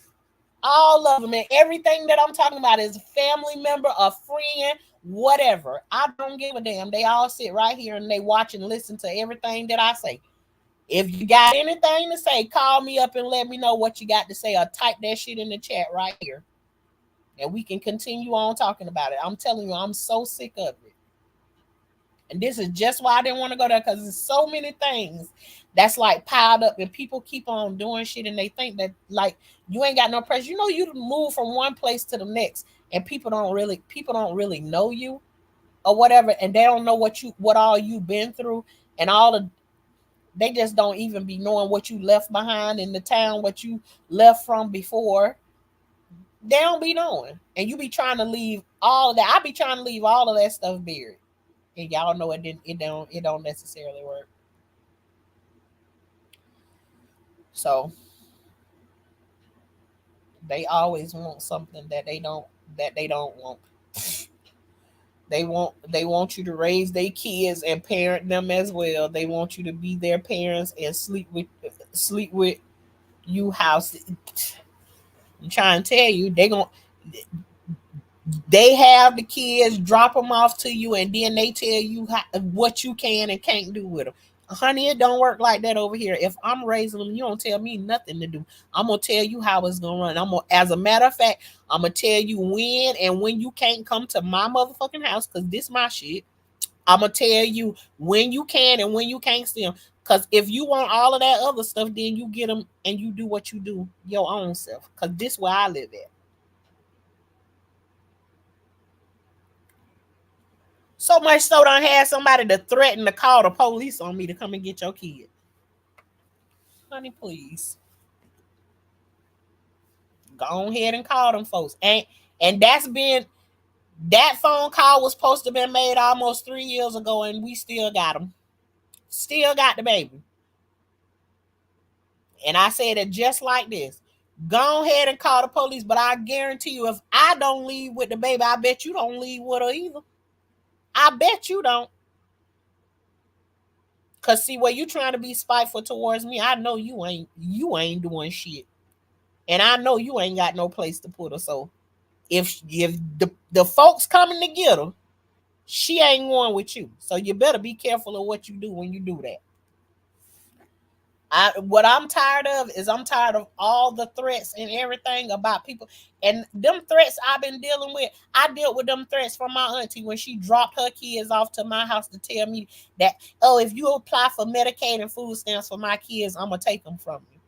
All of them. And everything that I'm talking about is a family member, a friend, whatever. I don't give a damn. They all sit right here and they watch and listen to everything that I say. If you got anything to say, call me up and let me know what you got to say, or type that shit in the chat right here. And we can continue on talking about it. I'm telling you, I'm so sick of it. And this is just why I didn't want to go there, because there's so many things that's like piled up, and people keep on doing shit and they think that like you ain't got no pressure. You know, you move from one place to the next and people don't really know you or whatever, and they don't know what all you've been through, and they just don't even be knowing what you left behind in the town, what you left from before. They don't be knowing. And you be trying to leave all of that. I be trying to leave all of that stuff buried. And y'all know it don't necessarily work. So they always want something that they don't want. They want you to raise their kids and parent them as well. They want you to be their parents and sleep with you house. I'm trying to tell you, they have the kids, drop them off to you, and then they tell you what you can and can't do with them. Honey, it don't work like that over here. If I'm raising them, you don't tell me nothing to do. I'm gonna tell you how it's gonna run. As a matter of fact, I'm gonna tell you when you can't come to my motherfucking house, because this my shit. I'm gonna tell you when you can and when you can't see them. Because if you want all of that other stuff, then you get them and you do what you do your own self. Because this is where I live at. So much so done had somebody to threaten to call the police on me to come and get your kid. Honey, please. Go ahead and call them folks. And that phone call was supposed to have been made almost 3 years ago, and we still got them. Still got the baby. And I said it just like this. Go ahead and call the police, but I guarantee you, if I don't leave with the baby, I bet you don't leave with her either. I bet you don't. Cause see, where you trying to be spiteful towards me, I know you ain't doing shit, and I know you ain't got no place to put her. So if the folks coming to get her, she ain't going with you. So you better be careful of what you do when you do that. What I'm tired of is I'm tired of all the threats and everything about people. And them threats I've been dealing with, I dealt with them threats from my auntie when she dropped her kids off to my house to tell me that, oh, if you apply for Medicaid and food stamps for my kids, I'm going to take them from you.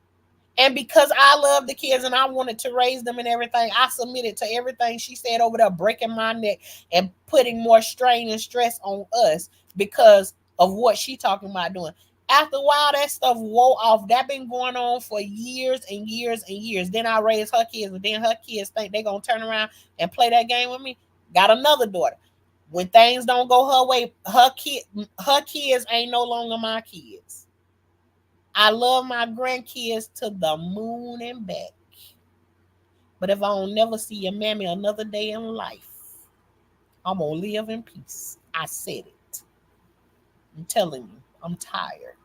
And because I love the kids and I wanted to raise them and everything, I submitted to everything she said over there, breaking my neck and putting more strain and stress on us because of what she talking about doing. After a while, that stuff wore off. That been going on for years and years and years. Then I raised her kids, and then her kids think they gonna turn around and play that game with me. Got another daughter. When things don't go her way, her kids ain't no longer my kids. I love my grandkids to the moon and back. But if I don't never see your mammy another day in life, I'm gonna live in peace. I said it. I'm telling you, I'm tired.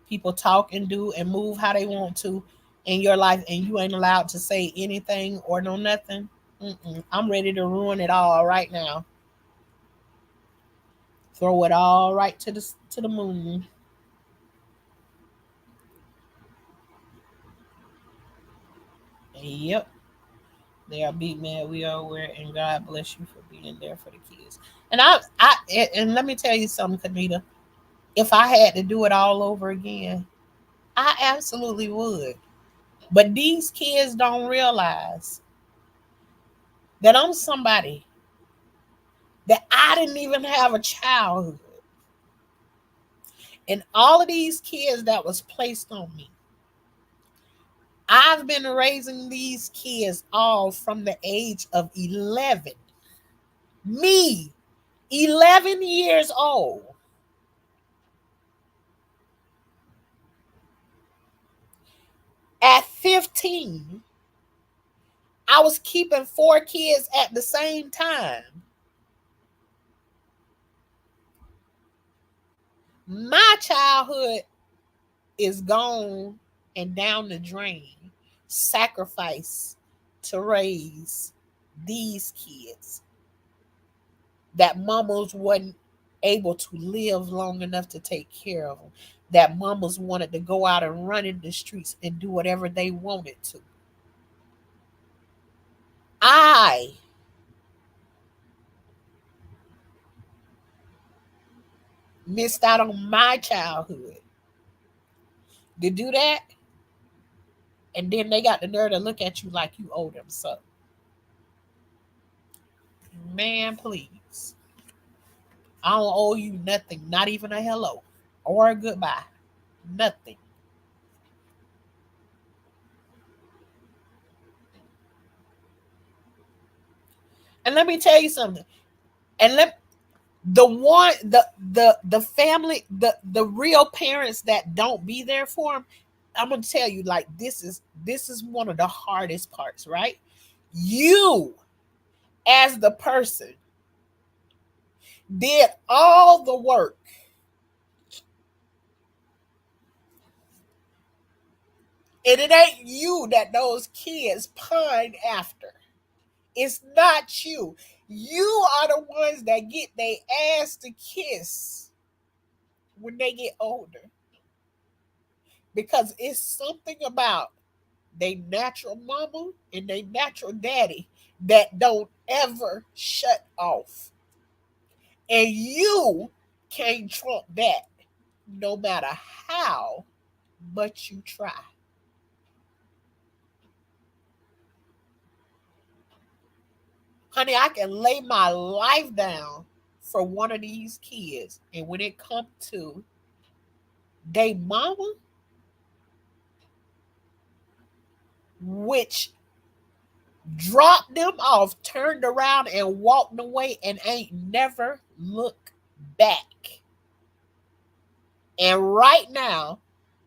People talk and do and move how they want to in your life, and you ain't allowed to say anything or no nothing. I'm ready to ruin it all right now. Throw it all right to the moon. Yep. They are beat mad. We are aware, and God bless you for being there for the kids. And let me tell you something, Kanita. If I had to do it all over again, I absolutely would. But these kids don't realize that I'm somebody that I didn't even have a childhood. And all of these kids that was placed on me, I've been raising these kids all from the age of 11. Me, 11 years old. At 15, I was keeping 4 kids at the same time. My childhood is gone and down the drain. Sacrifice to raise these kids that mamas wasn't able to live long enough to take care of them. That mamas wanted to go out and run in the streets and do whatever they wanted to. I missed out on my childhood to do that, and then they got the nerve to look at you like you owe them something. Man, please. I don't owe you nothing, not even a hello or a goodbye. Nothing. And let me tell you something. And let the one the family, the real parents that don't be there for them, I'm gonna tell you, like, this is one of the hardest parts, right? You, as the person, did all the work, and it ain't you that those kids pine after. It's not you. You are the ones that get their ass to kiss when they get older, because it's something about they natural mama and they natural daddy that don't ever shut off. And you can't trump that no matter how much you try. Honey, I can lay my life down for one of these kids. And when it comes to they mama, which dropped them off, turned around and walked away and ain't never looked back. And right now,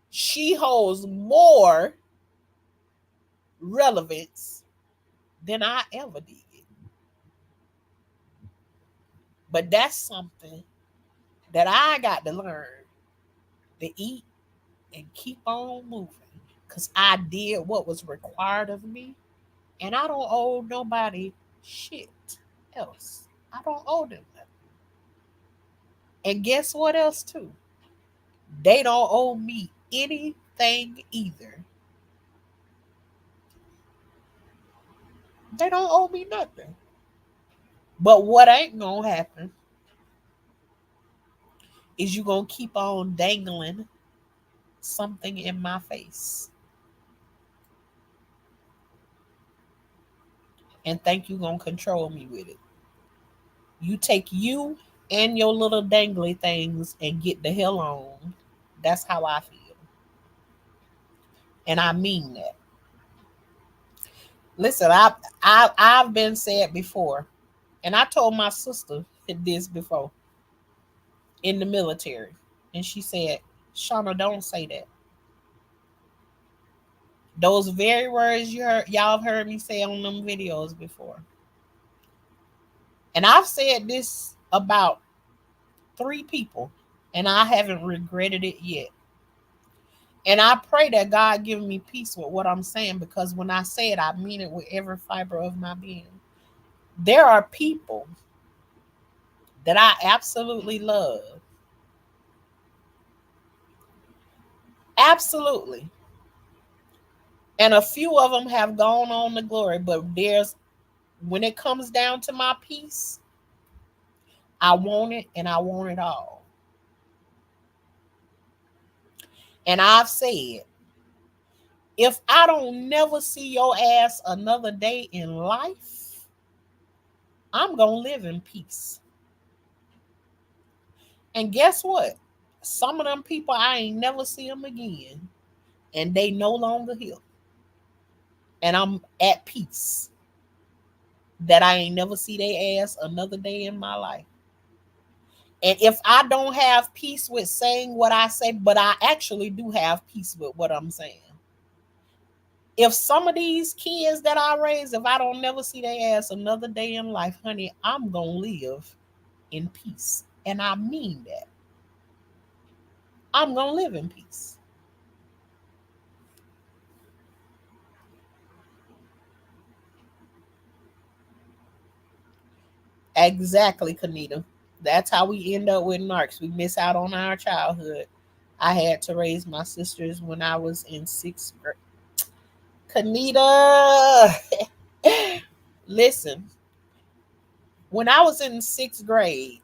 she holds more relevance than I ever did. But that's something that I got to learn to eat and keep on moving, because I did what was required of me, and I don't owe nobody shit else. I don't owe them nothing. And guess what else, too? They don't owe me anything either. They don't owe me nothing. But what ain't gonna happen is you gonna keep on dangling something in my face and think you gonna control me with it. You take you and your little dangly things and get the hell on. That's how I feel. And I mean that. Listen, I've been said before, and I told my sister this before in the military, and she said, "Shauna, don't say that." Those very words y'all have heard me say on them videos before. And I've said this about 3 people, and I haven't regretted it yet. And I pray that God give me peace with what I'm saying, because when I say it, I mean it with every fiber of my being. There are people that I absolutely love. Absolutely. And a few of them have gone on to glory, but when it comes down to my peace, I want it, and I want it all. And I've said, if I don't never see your ass another day in life, I'm going to live in peace. And guess what? Some of them people, I ain't never see them again, and they no longer here. And I'm at peace that I ain't never see their ass another day in my life. And if I don't have peace with saying what I say, but I actually do have peace with what I'm saying. If some of these kids that I raise, if I don't never see their ass another day in life, honey, I'm gonna live in peace. And I mean that. I'm gonna live in peace. Exactly, Kanita. That's how we end up with narcs. We miss out on our childhood. I had to raise my sisters when I was in sixth grade. Kanita, listen, when I was in sixth grade,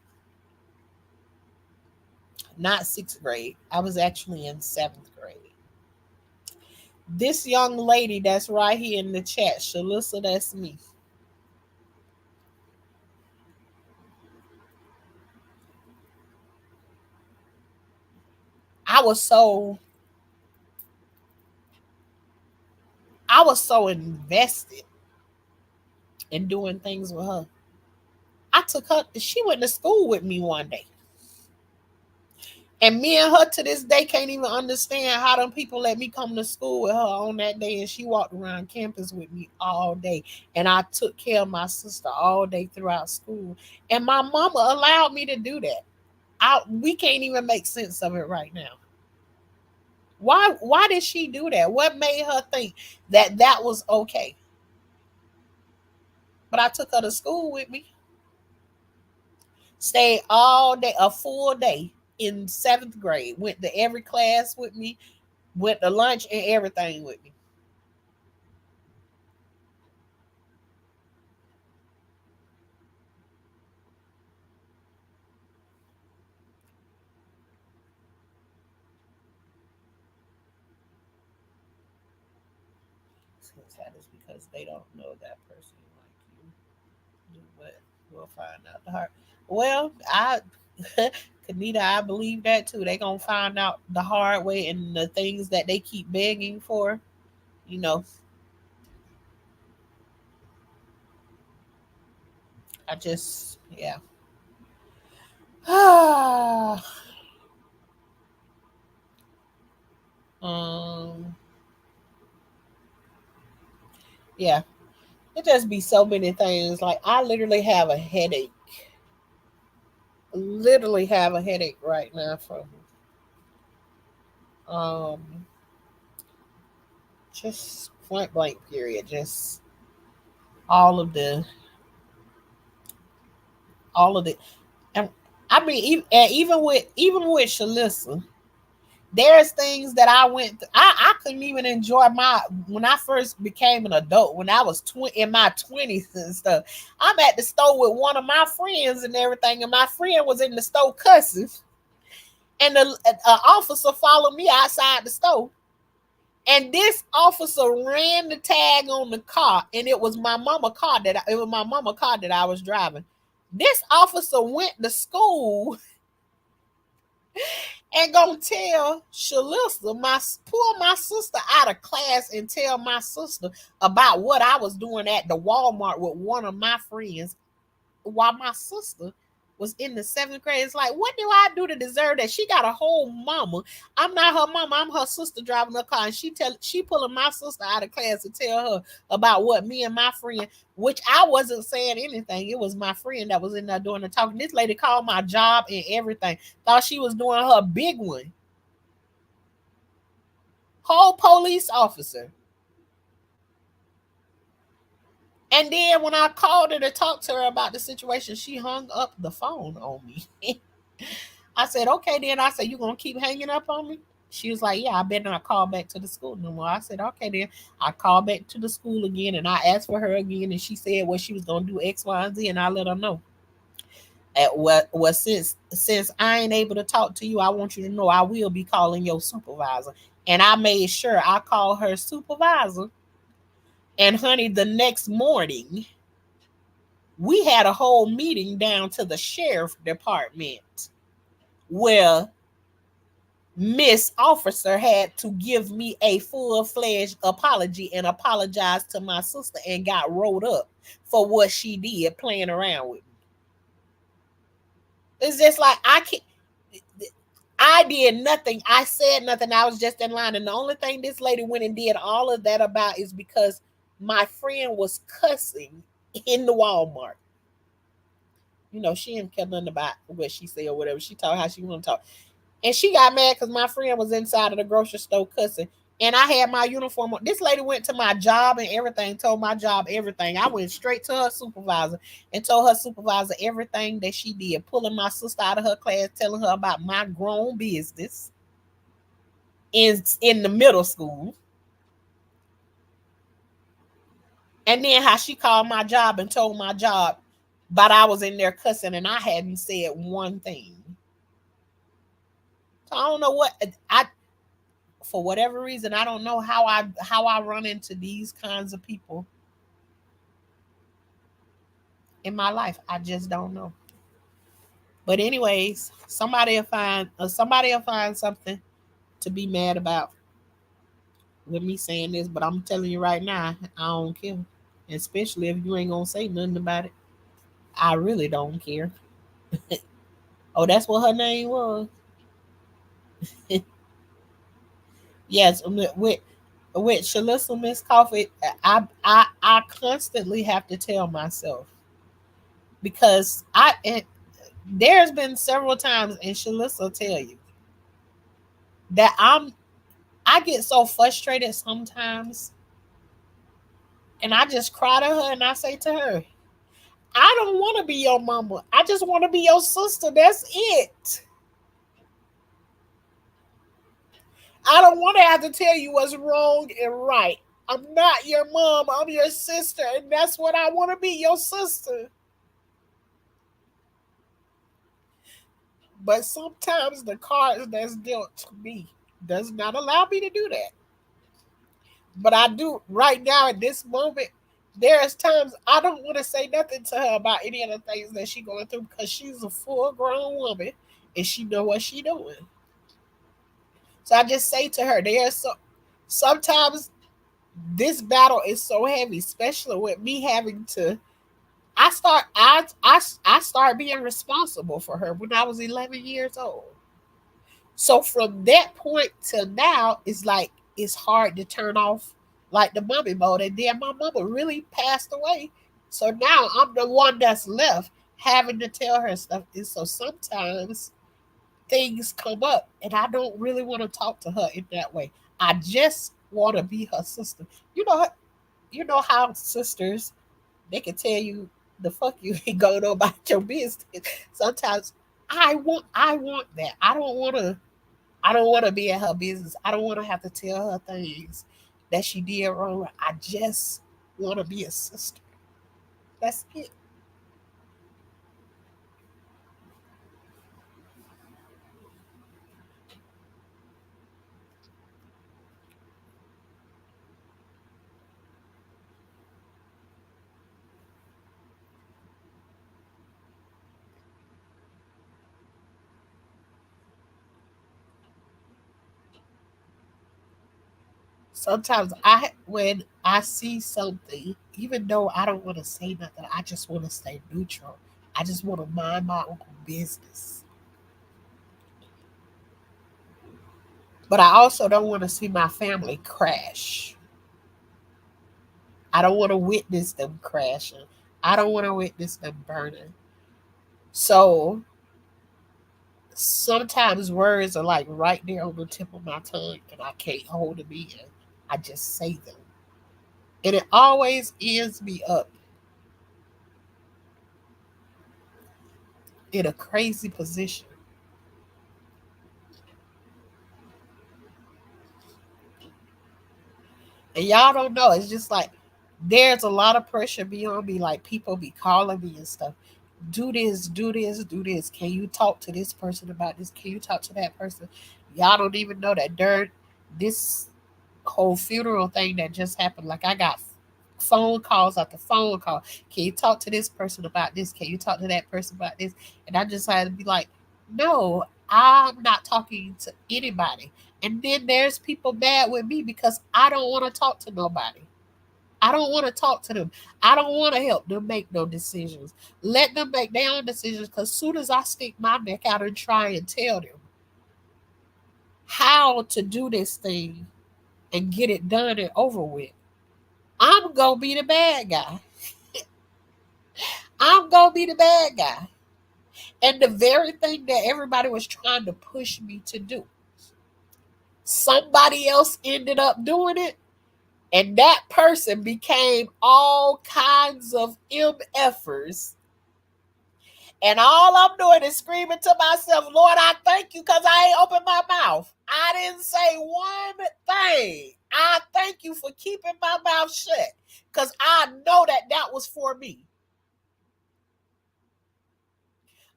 not sixth grade, I was actually in seventh grade. This young lady that's right here in the chat, Shalissa, that's me. I was so I was so invested in doing things with her. I took her, she went to school with me one day. And me and her to this day can't even understand how them people let me come to school with her on that day. And she walked around campus with me all day. And I took care of my sister all day throughout school. And my mama allowed me to do that. We can't even make sense of it right now. Why did she do that? What made her think that that was okay? But I took her to school with me. Stayed all day, a full day in seventh grade. Went to every class with me, went to lunch and everything with me. That is because they don't know that person like you. But we'll find out the hard. Well, Kanita, I believe that too. They gonna find out the hard way and the things that they keep begging for. You know, I just yeah. um, yeah. It just be so many things. Like I literally have a headache. Literally have a headache right now from um just point blank period. Just all of the all of the and I mean even with Shalissa, there's things that I went through. I couldn't even enjoy my when I first became an adult, when I was in my 20s and stuff. I'm at the store with one of my friends and everything, and my friend was in the store cussing, and the officer followed me outside the store. And this officer ran the tag on the car, and it was my mama car that I was driving. This officer went to school and gonna tell Shalissa, pull my sister out of class and tell my sister about what I was doing at the Walmart with one of my friends while my sister was in the seventh grade. It's like, what do I do to deserve that? She got a whole mama. I'm not her mama. I'm her sister driving her car, and she pulling my sister out of class to tell her about what me and my friend, which I wasn't saying anything. It was my friend that was in there doing the talking. This lady called my job and everything. Thought she was doing her big one. Whole police officer. And then when I called her to talk to her about the situation, she hung up the phone on me. I said, okay, then. I said, you gonna keep hanging up on me? She was like, yeah, I better not call back to the school no more. I said, okay, then. I called back to the school again and I asked for her again, and she said what she was gonna do X, Y, and Z, and I let her know. At what since I ain't able to talk to you, I want you to know I will be calling your supervisor. And I made sure I called her supervisor. And honey, the next morning, we had a whole meeting down to the sheriff department where Miss Officer had to give me a full-fledged apology and apologize to my sister and got rolled up for what she did playing around with me. It's just like I did nothing. I said nothing. I was just in line. And the only thing this lady went and did all of that about is because my friend was cussing in the Walmart. She didn't care nothing about what she said or whatever. She talked how she want to talk. And she got mad because my friend was inside of the grocery store cussing. And I had my uniform on. This lady went to my job and everything, told my job everything. I went straight to her supervisor and told her supervisor everything that she did, pulling my sister out of her class, telling her about my grown business in the middle school. And then how she called my job and told my job, but I was in there cussing and I hadn't said one thing. So I don't know what I for whatever reason, I don't know how I run into these kinds of people in my life. I just don't know. But anyways, somebody will find something to be mad about with me saying this. But I'm telling you right now, I don't care. Especially if you ain't gonna say nothing about it. I really don't care. Oh, that's what her name was. Yes, with Shalissa Miss Coffee, I constantly have to tell myself because there's been several times, and Shalissa will tell you that I get so frustrated sometimes, and I just cry to her and I say to her, I don't want to be your mama. I just want to be your sister. That's it. I don't want to have to tell you what's wrong and right. I'm not your mom. I'm your sister, and that's what I want to be, your sister. But sometimes the cards that's dealt to me does not allow me to do that. But I do right now at this moment. There's times I don't want to say nothing to her about any of the things that she's going through because she's a full grown woman and she know what she doing. So I just say to her, sometimes this battle is so heavy, especially with me having to. I start being responsible for her when I was 11 years old. So from that point to now, it's like it's hard to turn off like the mommy mode. And then my mama really passed away. So now I'm the one that's left having to tell her stuff. And so sometimes things come up and I don't really want to talk to her in that way. I just want to be her sister. You know how sisters they can tell you the fuck you ain't going on about your business. Sometimes I want that. I don't want to be in her business. I don't want to have to tell her things that she did wrong. I just want to be a sister. That's it. Sometimes when I see something, even though I don't want to say nothing, I just want to stay neutral. I just want to mind my own business. But I also don't want to see my family crash. I don't want to witness them crashing. I don't want to witness them burning. So sometimes words are like right there on the tip of my tongue and I can't hold them in. I just say them. And it always ends me up in a crazy position. And y'all don't know. It's just like there's a lot of pressure beyond me. Like people be calling me and stuff. Do this, do this, do this. Can you talk to this person about this? Can you talk to that person? Y'all don't even know that during this whole funeral thing that just happened, like I got phone calls after phone call. Can you talk to this person about this? Can you talk to that person about this? And I just had to be like, no, I'm not talking to anybody. And then there's people mad with me because I don't want to talk to nobody. I don't want to talk to them. I don't want to help them make no decisions. Let them make their own decisions, because soon as I stick my neck out and try and tell them how to do this thing and get it done and over with, I'm going to be the bad guy. I'm going to be the bad guy. And the very thing that everybody was trying to push me to do, somebody else ended up doing it. And that person became all kinds of MFers. And all I'm doing is screaming to myself, Lord, I thank you, because I ain't opened my mouth. I didn't say one thing. I thank you for keeping my mouth shut, because I know that that was for me.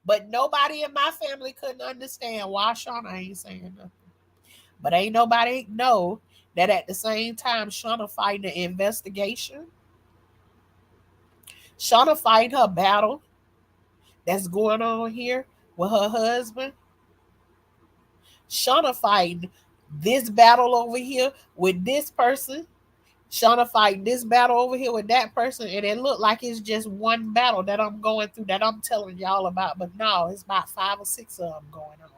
But nobody in my family couldn't understand why Shauna ain't saying nothing. But ain't nobody know that at the same time Shauna fighting the investigation. Shauna fighting her battle that's going on here with her husband. Shauna fighting this battle over here with this person. Shauna fighting this battle over here with that person. And it looked like it's just one battle that I'm going through that I'm telling y'all about. But no, it's about 5 or 6 of them going on.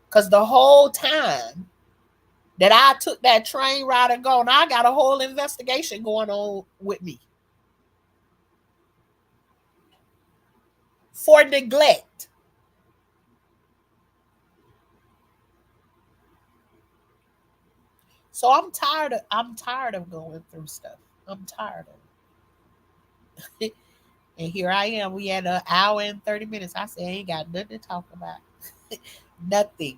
Because the whole time that I took that train ride and gone, I got a whole investigation going on with me for neglect. So I'm tired of going through stuff. I'm tired of it. And here I am. We had an hour and 30 minutes. I said I ain't got nothing to talk about. Nothing.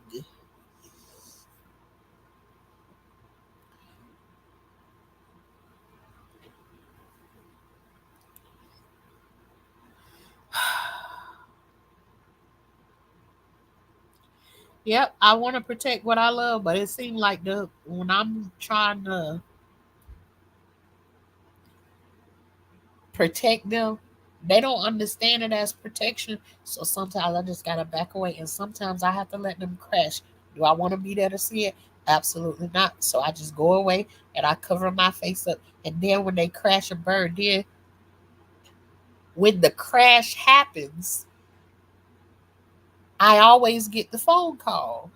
Yep, I want to protect what I love, but it seems like the when I'm trying to protect them, they don't understand it as protection. So sometimes I just gotta back away, and sometimes I have to let them crash. Do I want to be there to see it? Absolutely not. So I just go away and I cover my face up. And then when they crash and burn, then when the crash happens, I always get the phone call.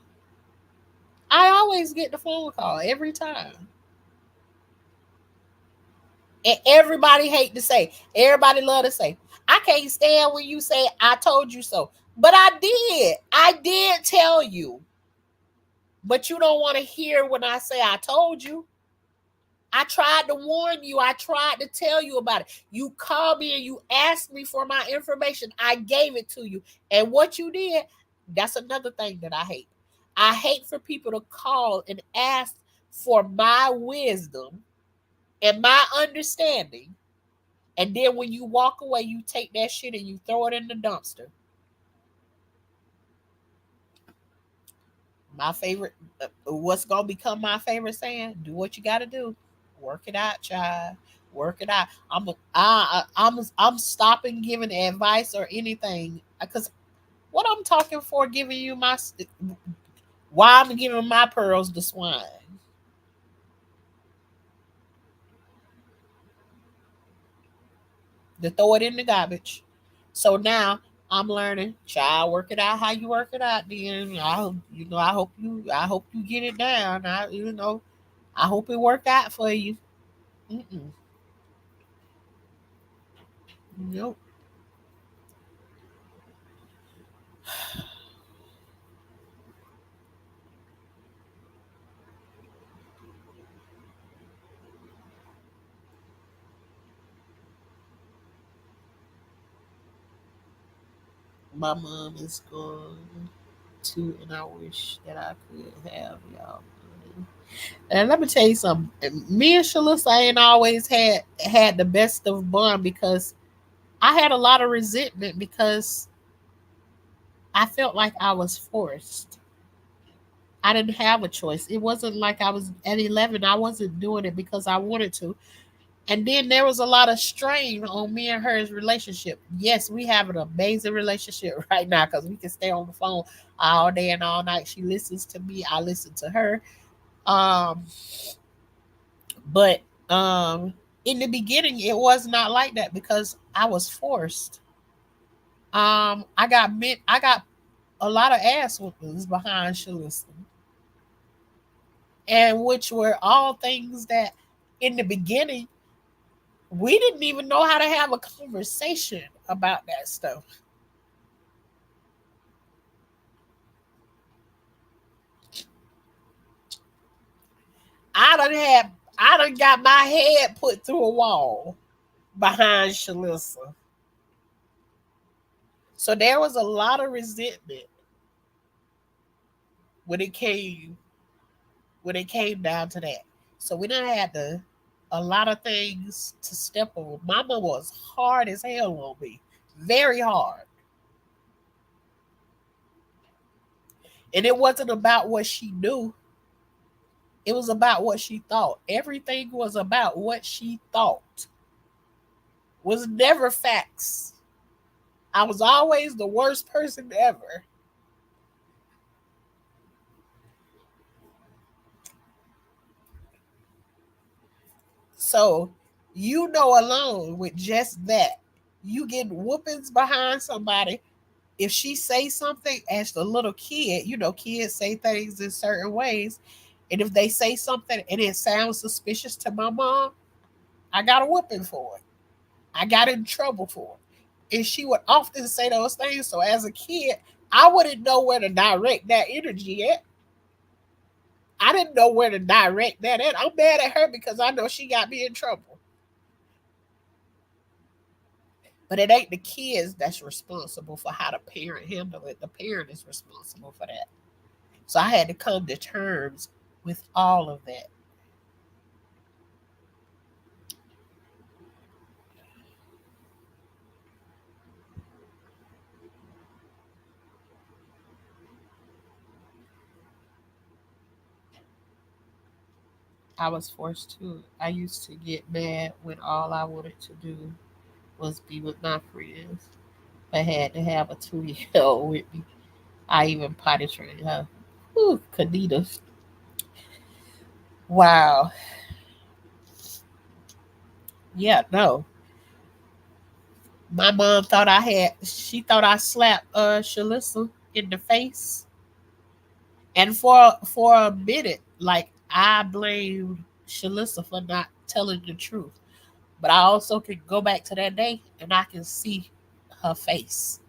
I always get the phone call every time. And everybody hate to say, everybody love to say, I can't stand when you say I told you so. But I did. I did tell you. But you don't want to hear when I say I told you. I tried to warn you. I tried to tell you about it. You called me and you asked me for my information. I gave it to you. And what you did, that's another thing that I hate. I hate for people to call and ask for my wisdom and my understanding. And then when you walk away, you take that shit and you throw it in the dumpster. My favorite, what's gonna become my favorite saying? Do what you got to do. Work it out, child. Work it out. I'm stopping giving advice or anything, because what I'm talking for, giving you my, why I'm giving my pearls to swine, to throw it in the garbage. So now I'm learning, child, work it out how you work it out. Then I hope you get it down. I hope it work out for you. Mm-mm. Nope. My mom is gone too, and I wish that I could have y'all money. And let me tell you something. Me and Shalissa ain't always had the best of bond, because I had a lot of resentment because I felt like I was forced. I didn't have a choice. It wasn't like I was at 11. I wasn't doing it because I wanted to. And then there was a lot of strain on me and her's relationship. Yes, we have an amazing relationship right now, because we can stay on the phone all day and all night. She listens to me, I listen to her. Um, but In the beginning, it was not like that because I was forced. I got a lot of ass whoopings behind Shalissa, and which were all things that in the beginning we didn't even know how to have a conversation about that stuff. I done got my head put through a wall behind Shalissa. So there was a lot of resentment when it came down to that. So we done had a lot of things to step over. Mama was hard as hell on me. Very hard. And it wasn't about what she knew. It was about what she thought. Everything was about what she thought. Was never facts. I was always the worst person ever. So, alone with just that, you get whoopings behind somebody. If she say something as a little kid, kids say things in certain ways. And if they say something and it sounds suspicious to my mom, I got a whooping for it. I got in trouble for it. And she would often say those things. So as a kid, I wouldn't know where to direct that energy at. I didn't know where to direct that at. I'm mad at her because I know she got me in trouble. But it ain't the kids that's responsible for how the parent handle it. The parent is responsible for that. So I had to come to terms with all of that. I was forced to. I used to get mad when all I wanted to do was be with my friends. I had to have a 2 year old with me. I even potty trained her. Whew, Kadita. Wow. Yeah, no. My mom she thought I slapped Shalissa in the face. And for a minute, like I blamed Shalissa for not telling the truth. But I also can go back to that day and I can see her face.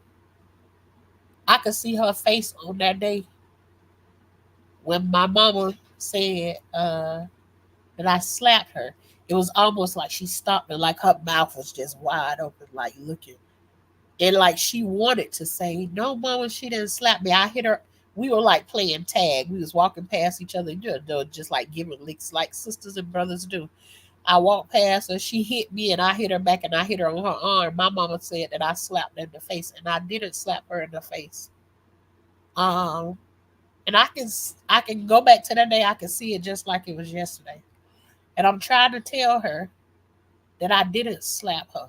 I could see her face on that day when my mama said that I slapped her. It was almost like she stopped and like her mouth was just wide open, like looking. And like she wanted to say, no, mama, she didn't slap me. I hit her. We were like playing tag. We was walking past each other, just like giving licks like sisters and brothers do. I walked past her, she hit me, and I hit her back, and I hit her on her arm. My mama said that I slapped her in the face, and I didn't slap her in the face. Um, and I can go back to that day. I can see it just like it was yesterday. And I'm trying to tell her that I didn't slap her.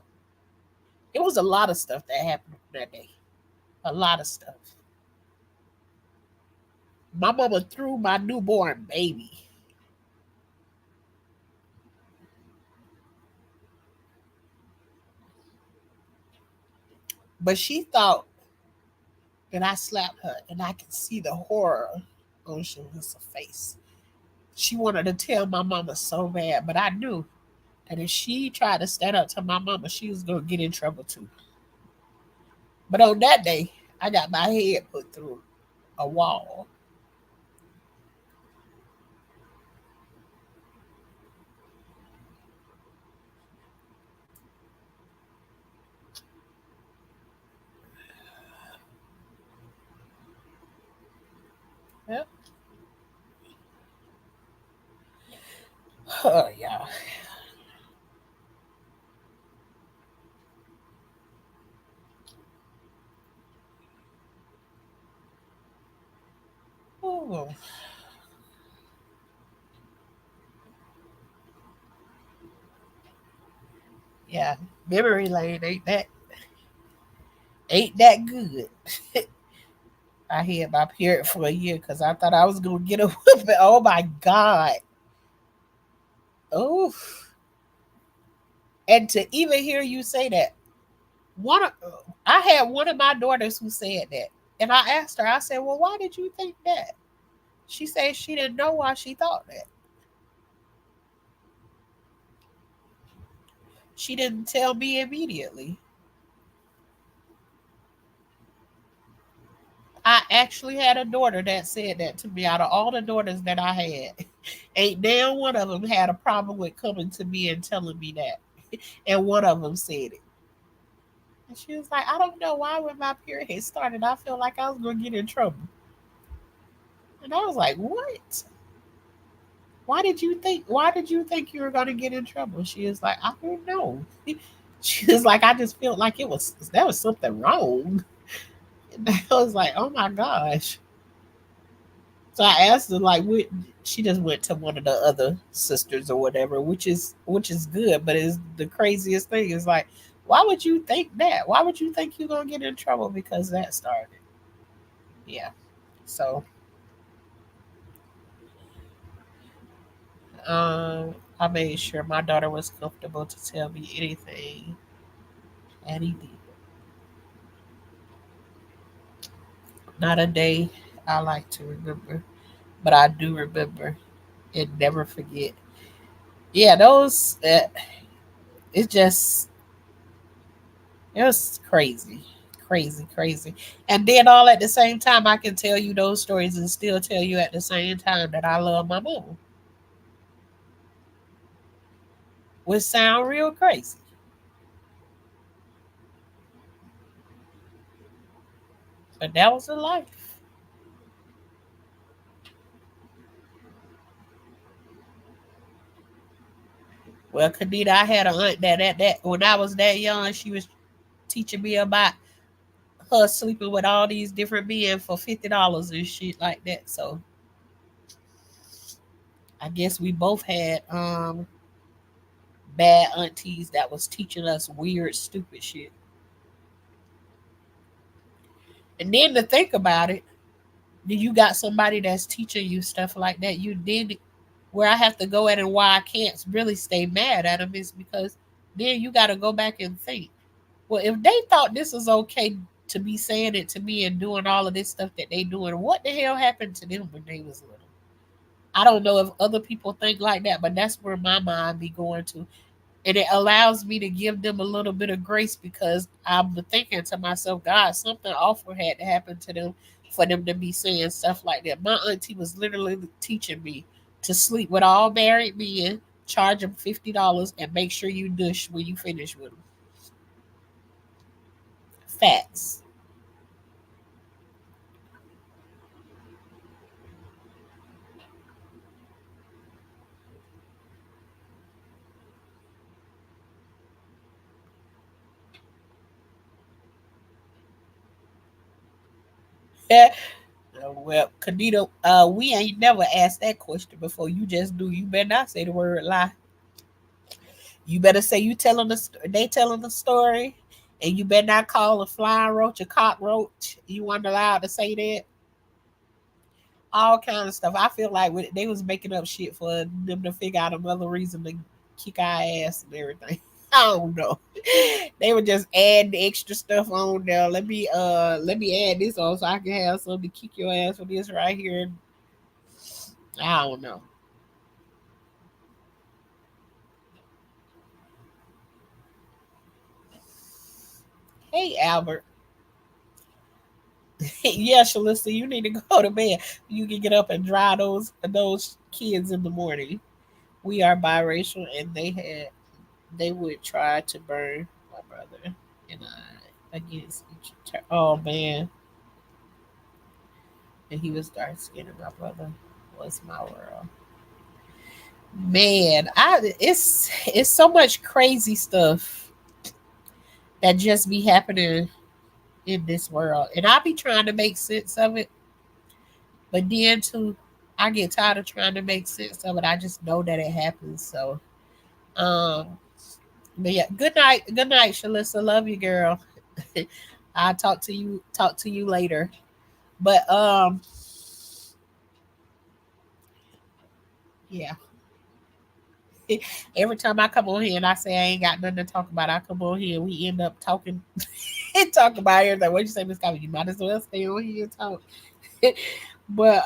It was a lot of stuff that happened that day. A lot of stuff. My mama threw my newborn baby. But she thought that I slapped her, and I could see the horror on Shalissa's face. She wanted to tell my mama so bad, but I knew that if she tried to stand up to my mama, she was going to get in trouble too. But on that day, I got my head put through a wall. Yep. Oh, yeah. Oh, yeah. Memory lane ain't that good. I had my period for a year because I thought I was gonna get a whooping. Oh my god. Oh, And to even hear you say that, one of, I had one of my daughters who said that. And I asked her, I said, well, why did you think that? She said she didn't know why she thought that. She didn't tell me immediately. I actually had a daughter that said that to me. Out of all the daughters that I had, ain't damn one of them had a problem with coming to me and telling me that. And one of them said it. And she was like, I don't know why when my period started, I felt like I was going to get in trouble. And I was like, what? Why did you think you were going to get in trouble? She was like, I don't know. She was like, I just felt like there was something wrong. And I was like, oh my gosh. So I asked her like, she just went to one of the other sisters or whatever, which is good. But is the craziest thing is like, why would you think that? Why would you think you're gonna get in trouble because that started? Yeah. So I made sure my daughter was comfortable to tell me anything, and he did. Not a day I like to remember, but I do remember and never forget. Yeah, those. It's just it was crazy, crazy, crazy. And then all at the same time, I can tell you those stories and still tell you at the same time that I love my mom, which sound real crazy. But that was the life. Well, Kadita, I had an aunt that when I was that young, she was teaching me about her sleeping with all these different men for $50 and shit like that. So I guess we both had bad aunties that was teaching us weird, stupid shit. And then to think about it, you got somebody that's teaching you stuff like that. You did where I have to go at and why I can't really stay mad at them is because then you got to go back and think. Well, if they thought this was okay to be saying it to me and doing all of this stuff that they doing, what the hell happened to them when they was little? I don't know if other people think like that, but that's where my mind be going to. And it allows me to give them a little bit of grace because I'm thinking to myself, God, something awful had to happen to them for them to be saying stuff like that. My auntie was literally teaching me to sleep with all married men, charge them $50, and make sure you douche when you finish with them. Facts. Well, Kadita, we ain't never asked that question before. You just do. You better not say the word lie. You better say they telling the story, and you better not call a flying roach a cockroach. You weren't allowed to say that. All kind of stuff. I feel like they was making up shit for them to figure out another reason to kick our ass and everything. I don't know. They were just adding extra stuff on there. Let me add this on so I can have something to kick your ass for this right here. I don't know. Hey Albert. Yeah, Shalissa, you need to go to bed. You can get up and dry those kids in the morning. We are biracial, and they would try to burn my brother and I against each other. Oh man, and he was dark skinned, and my brother was my world. Man, it's so much crazy stuff that just be happening in this world, and I be trying to make sense of it, but then too, I get tired of trying to make sense of it. I just know that it happens. So, um, but yeah, good night, Shalissa. Love you, girl. I'll talk to you later. But yeah, Every time I come on here and I say I ain't got nothing to talk about, I come on here and we end up talking and talk about everything. What you say, Miss Coffee? You might as well stay on here and talk. But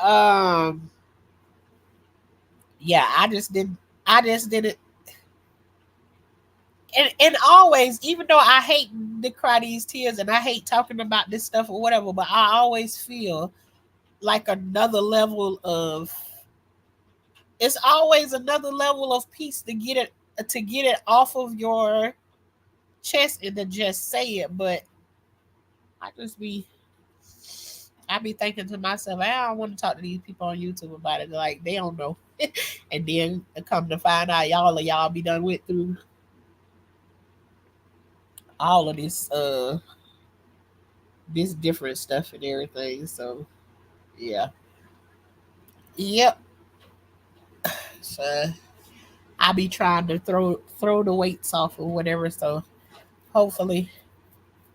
yeah, I just didn't and always, even though I hate to cry these tears and I hate talking about this stuff or whatever, but I always feel like another level of it's always another level of peace to get it off of your chest and to just say it. But I just be I be thinking to myself, I don't want to talk to these people on YouTube about it. Like they don't know. And then come to find out y'all be done with through all of this different stuff and everything. So yeah. Yep. So I be trying to throw the weights off or whatever. So hopefully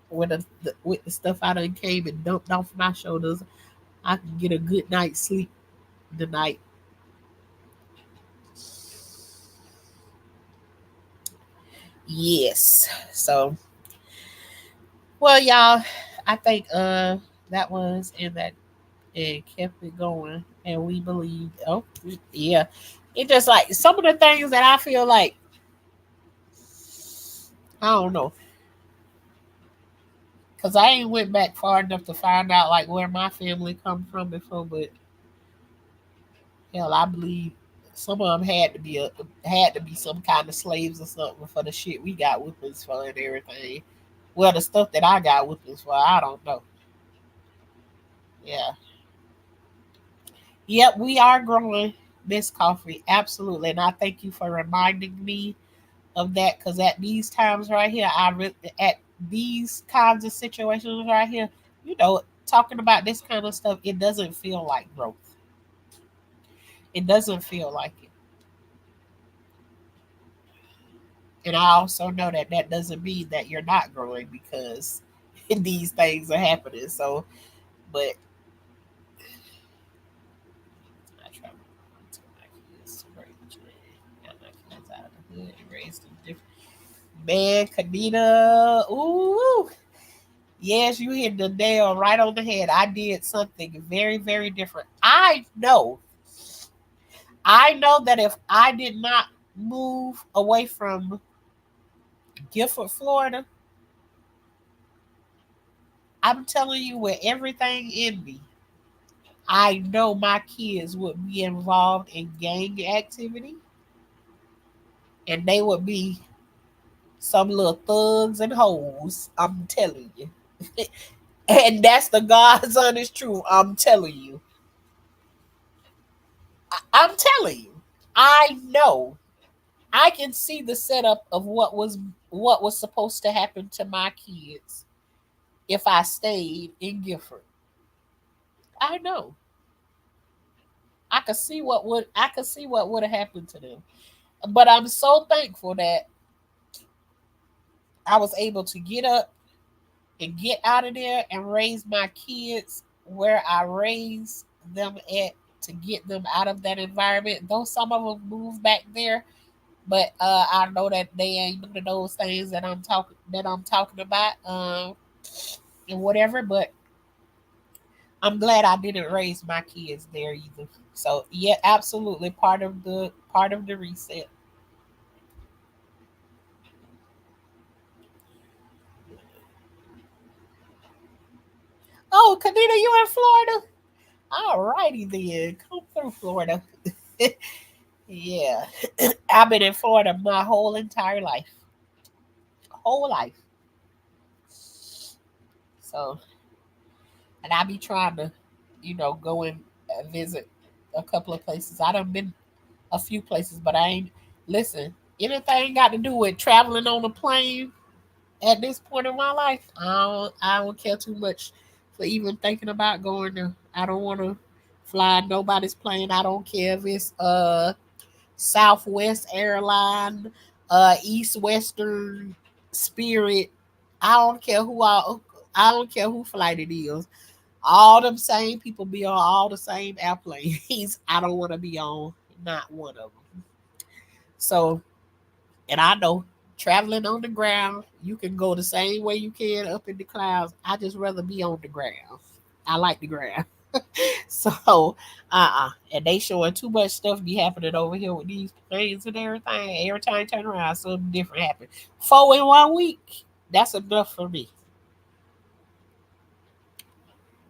with the stuff I done came and dumped off my shoulders, I can get a good night's sleep tonight. Yes. So well y'all, I think that was in that it kept it going and we believed yeah. It just like some of the things that I feel like I don't know. Cause I ain't went back far enough to find out like where my family come from before, but hell, I believe some of them had to be some kind of slaves or something for the shit we got whippings for and everything. Well, the stuff that I got whippings for, I don't know. Yeah, yep, we are growing this coffee absolutely, and I thank you for reminding me of that because at these times right here, at these kinds of situations right here, talking about this kind of stuff, it doesn't feel like growth. It doesn't feel like it. And I also know that that doesn't mean that you're not growing because these things are happening. So, but I try to my kids to raise got my kids out of the hood and raise them different. Man, Kadita, ooh, yes, you hit the nail right on the head. I did something very, very different. I know that if I did not move away from Gifford, Florida, I'm telling you with everything in me, I know my kids would be involved in gang activity and they would be some little thugs and hoes. I'm telling you. And that's the God's honest truth. I'm telling you. I'm telling you. I know. I can see the setup of what was supposed to happen to my kids if I stayed in Gifford. I know. I could see what would have happened to them. But I'm so thankful that I was able to get up and get out of there and raise my kids where I raised them at to get them out of that environment. Though some of them moved back there, but I know that they ain't none of those things that I'm talking about, and whatever. But I'm glad I didn't raise my kids there either. So yeah, absolutely part of the reset. Oh, Kadita, you in Florida? All righty then, come through Florida. Yeah, I've been in Florida my whole entire life. So, and I be trying to, go and visit a couple of places. I done been a few places, but I ain't listen. Anything got to do with traveling on a plane at this point in my life, I don't care too much for even thinking about going there. I don't want to fly nobody's plane. I don't care if it's Southwest Airline, East Western, Spirit. I don't care I don't care who flight it is. All them same people be on all the same airplanes. I don't want to be on not one of them. So, and I know traveling on the ground, you can go the same way you can up in the clouds. I just rather be on the ground. I like the ground. So, and they showing too much stuff be happening over here with these planes and everything. Every time you turn around, something different happen. 4 in 1 week. That's enough for me.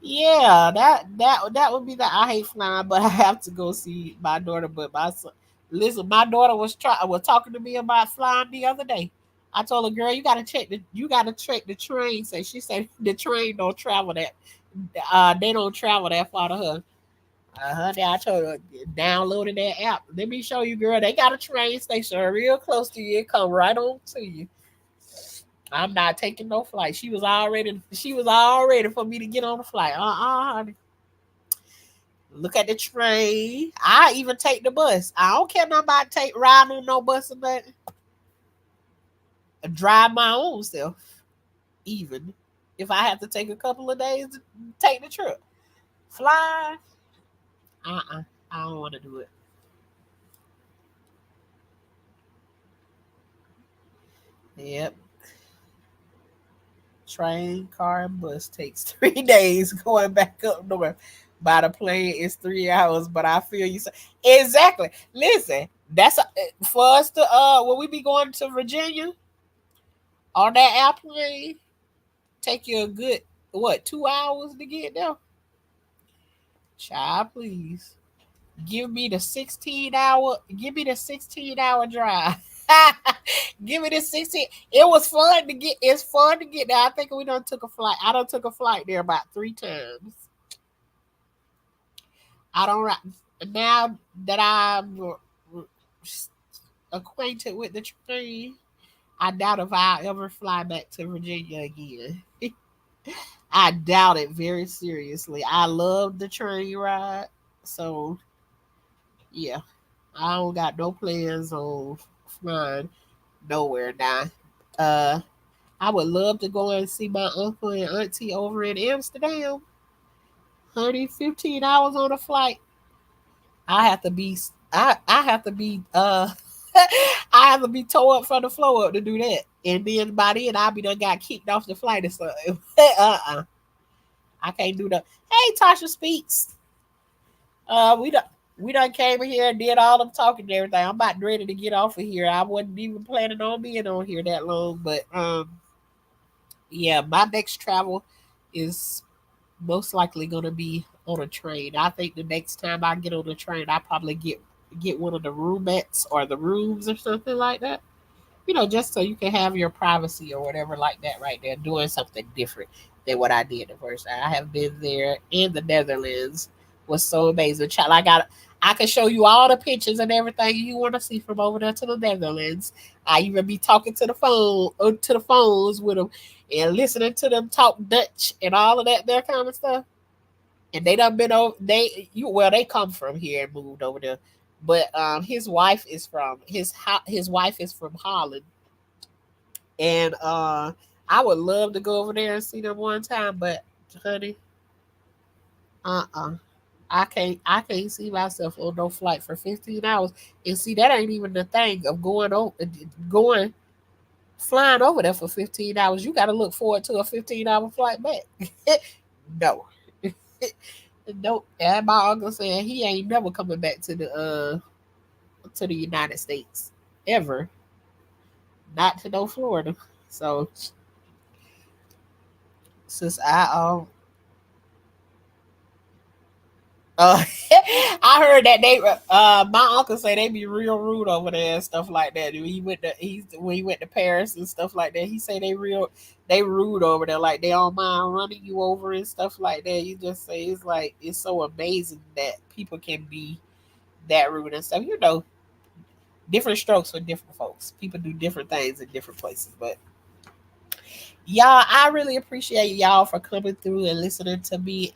Yeah, that would be the I hate flying, but I have to go see my daughter. But my son, listen, my daughter was talking to me about flying the other day. I told her, girl, you gotta check the train. So she said the train don't travel that. They don't travel that far to her. I told her downloaded that app. Let me show you, girl. They got a train station real close to you. It come right on to you. I'm not taking no flight. She was all ready for me to get on the flight. Honey. Look at the train. I even take the bus. I don't care nothing about riding on no bus or nothing. I drive my own self. Even if I have to take a couple of days to take the trip. Fly. I don't want to do it. Yep. Train, car, and bus takes 3 days going back up north. By the plane is 3 hours, but I feel you. Exactly. Listen, for us to when we be going to Virginia on that airplane, take you a good 2 hours to get there. Child, please give me the 16 hour drive. Give me the 16. It was fun to get. It's fun to get there. I think we done took a flight. I done took a flight there about 3 times. I don't now that I'm acquainted with the train. I doubt if I ever fly back to Virginia again. I doubt it very seriously. I love the train ride, so yeah, I don't got no plans on flying nowhere now. Uh, I would love to go and see my uncle and auntie over in Amsterdam. 115 hours on a flight. I have to be I have to be I have to be tore up from the floor up to do that. And then by then I'll be done got kicked off the flight or something. I can't do that. Hey, Tasha Speaks. We done came in here and did all them talking and everything. I'm about ready to get off of here. I wasn't even planning on being on here that long, but yeah, my next travel is most likely gonna be on a train. I think the next time I get on a train, I probably get one of the roomettes or the rooms or something like that. Just so you can have your privacy or whatever like that right there, doing something different than what I did the first time. I have been there in the Netherlands. Was so amazing. Child, I can show you all the pictures and everything you want to see from over there to the Netherlands. I even be talking to the phones with them and listening to them talk Dutch and all of that kind of stuff. And they done been over they come from here and moved over there. But his wife is from Holland, and I would love to go over there and see them one time, but honey, uh-uh. I can't see myself on no flight for 15 hours. And see, that ain't even the thing of going flying over there for 15 hours. You gotta look forward to a 15-hour flight back. No. Nope. And my uncle said he ain't never coming back to the United States ever. Not to no Florida. So since I heard that my uncle say they be real rude over there and stuff like that. When he went to Paris and stuff like that, he say they rude over there, like they don't mind running you over and stuff like that. You just say it's like it's so amazing that people can be that rude and stuff. Different strokes for different folks. People do different things in different places, but y'all, I really appreciate y'all for coming through and listening to me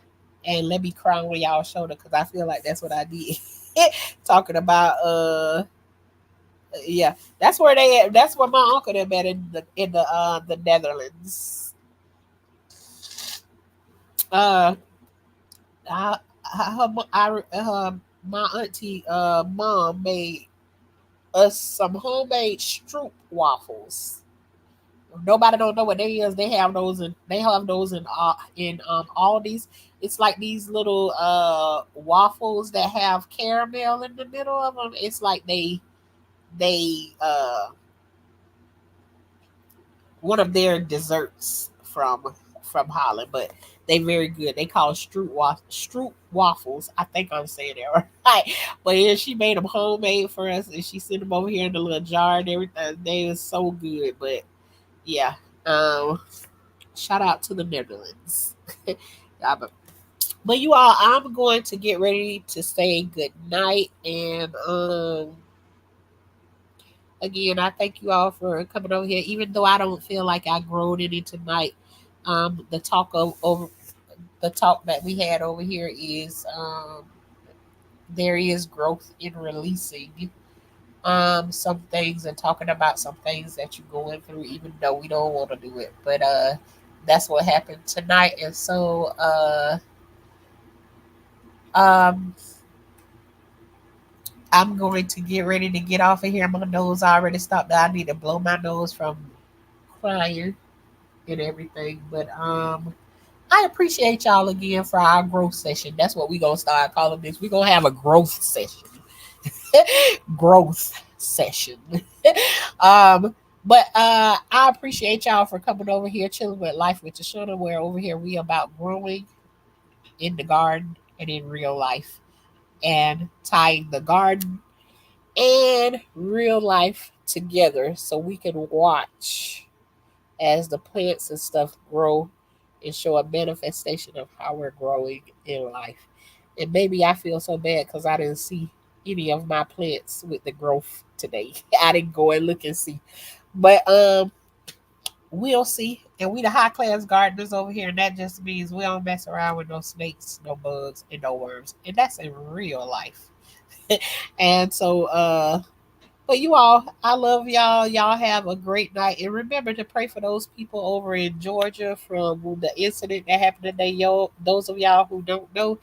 and let me cry on y'all's shoulder because I feel like that's what I did. Talking about yeah, that's where my uncle them at in the Netherlands. Uh I, her, I, my auntie mom made us some homemade Stroop waffles. Nobody don't know what they is. They have those in Aldi's. It's like these little waffles that have caramel in the middle of them. It's like they one of their desserts from Holland, but they very good. They call Stroop waffles. I think I'm saying that right. But yeah, she made them homemade for us, and she sent them over here in the little jar and everything. They was so good. But yeah, um, shout out to the Netherlands. Yeah, but you all, I'm going to get ready to say good night, and again, I thank you all for coming over here. Even though I don't feel like I growed any tonight, the talk of over the talk that we had over here is there is growth in releasing some things and talking about some things that you're going through, even though we don't want to do it. But that's what happened tonight, and so um I'm going to get ready to get off of here. My nose already stopped. I need to blow my nose from crying and everything. But I appreciate y'all again for our growth session. That's what we gonna start calling this. We gonna have a growth session. Growth session. um, but I appreciate y'all for coming over here, chilling with life with Tashana. Where over here we about growing in the garden and in real life, and tying the garden and real life together so we can watch as the plants and stuff grow and show a manifestation of how we're growing in life. And maybe I feel so bad because I didn't see any of my plants with the growth today. I didn't go and look and see. But we'll see. And we the high class gardeners over here, and that just means we don't mess around with no snakes, no bugs, and no worms. And that's in real life. And so but you all, I love y'all. Y'all have a great night. And remember to pray for those people over in Georgia from the incident that happened today. Yo, those of y'all who don't know,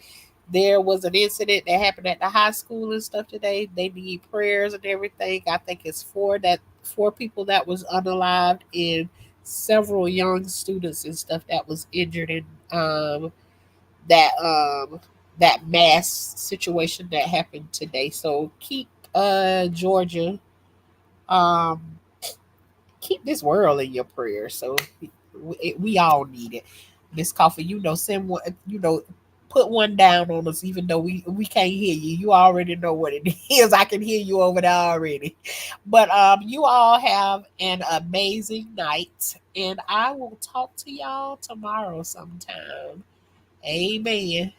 there was an incident that happened at the high school and stuff today. They need prayers and everything. I think it's four people that was unalived and several young students and stuff that was injured in that that mass situation that happened today. So keep Georgia um keep this world in your prayers. So we all need it. Miss Coffee, send one, put one down on us, even though we can't hear you. You already know what it is. I can hear you over there already. But you all have an amazing night, and I will talk to y'all tomorrow sometime. Amen.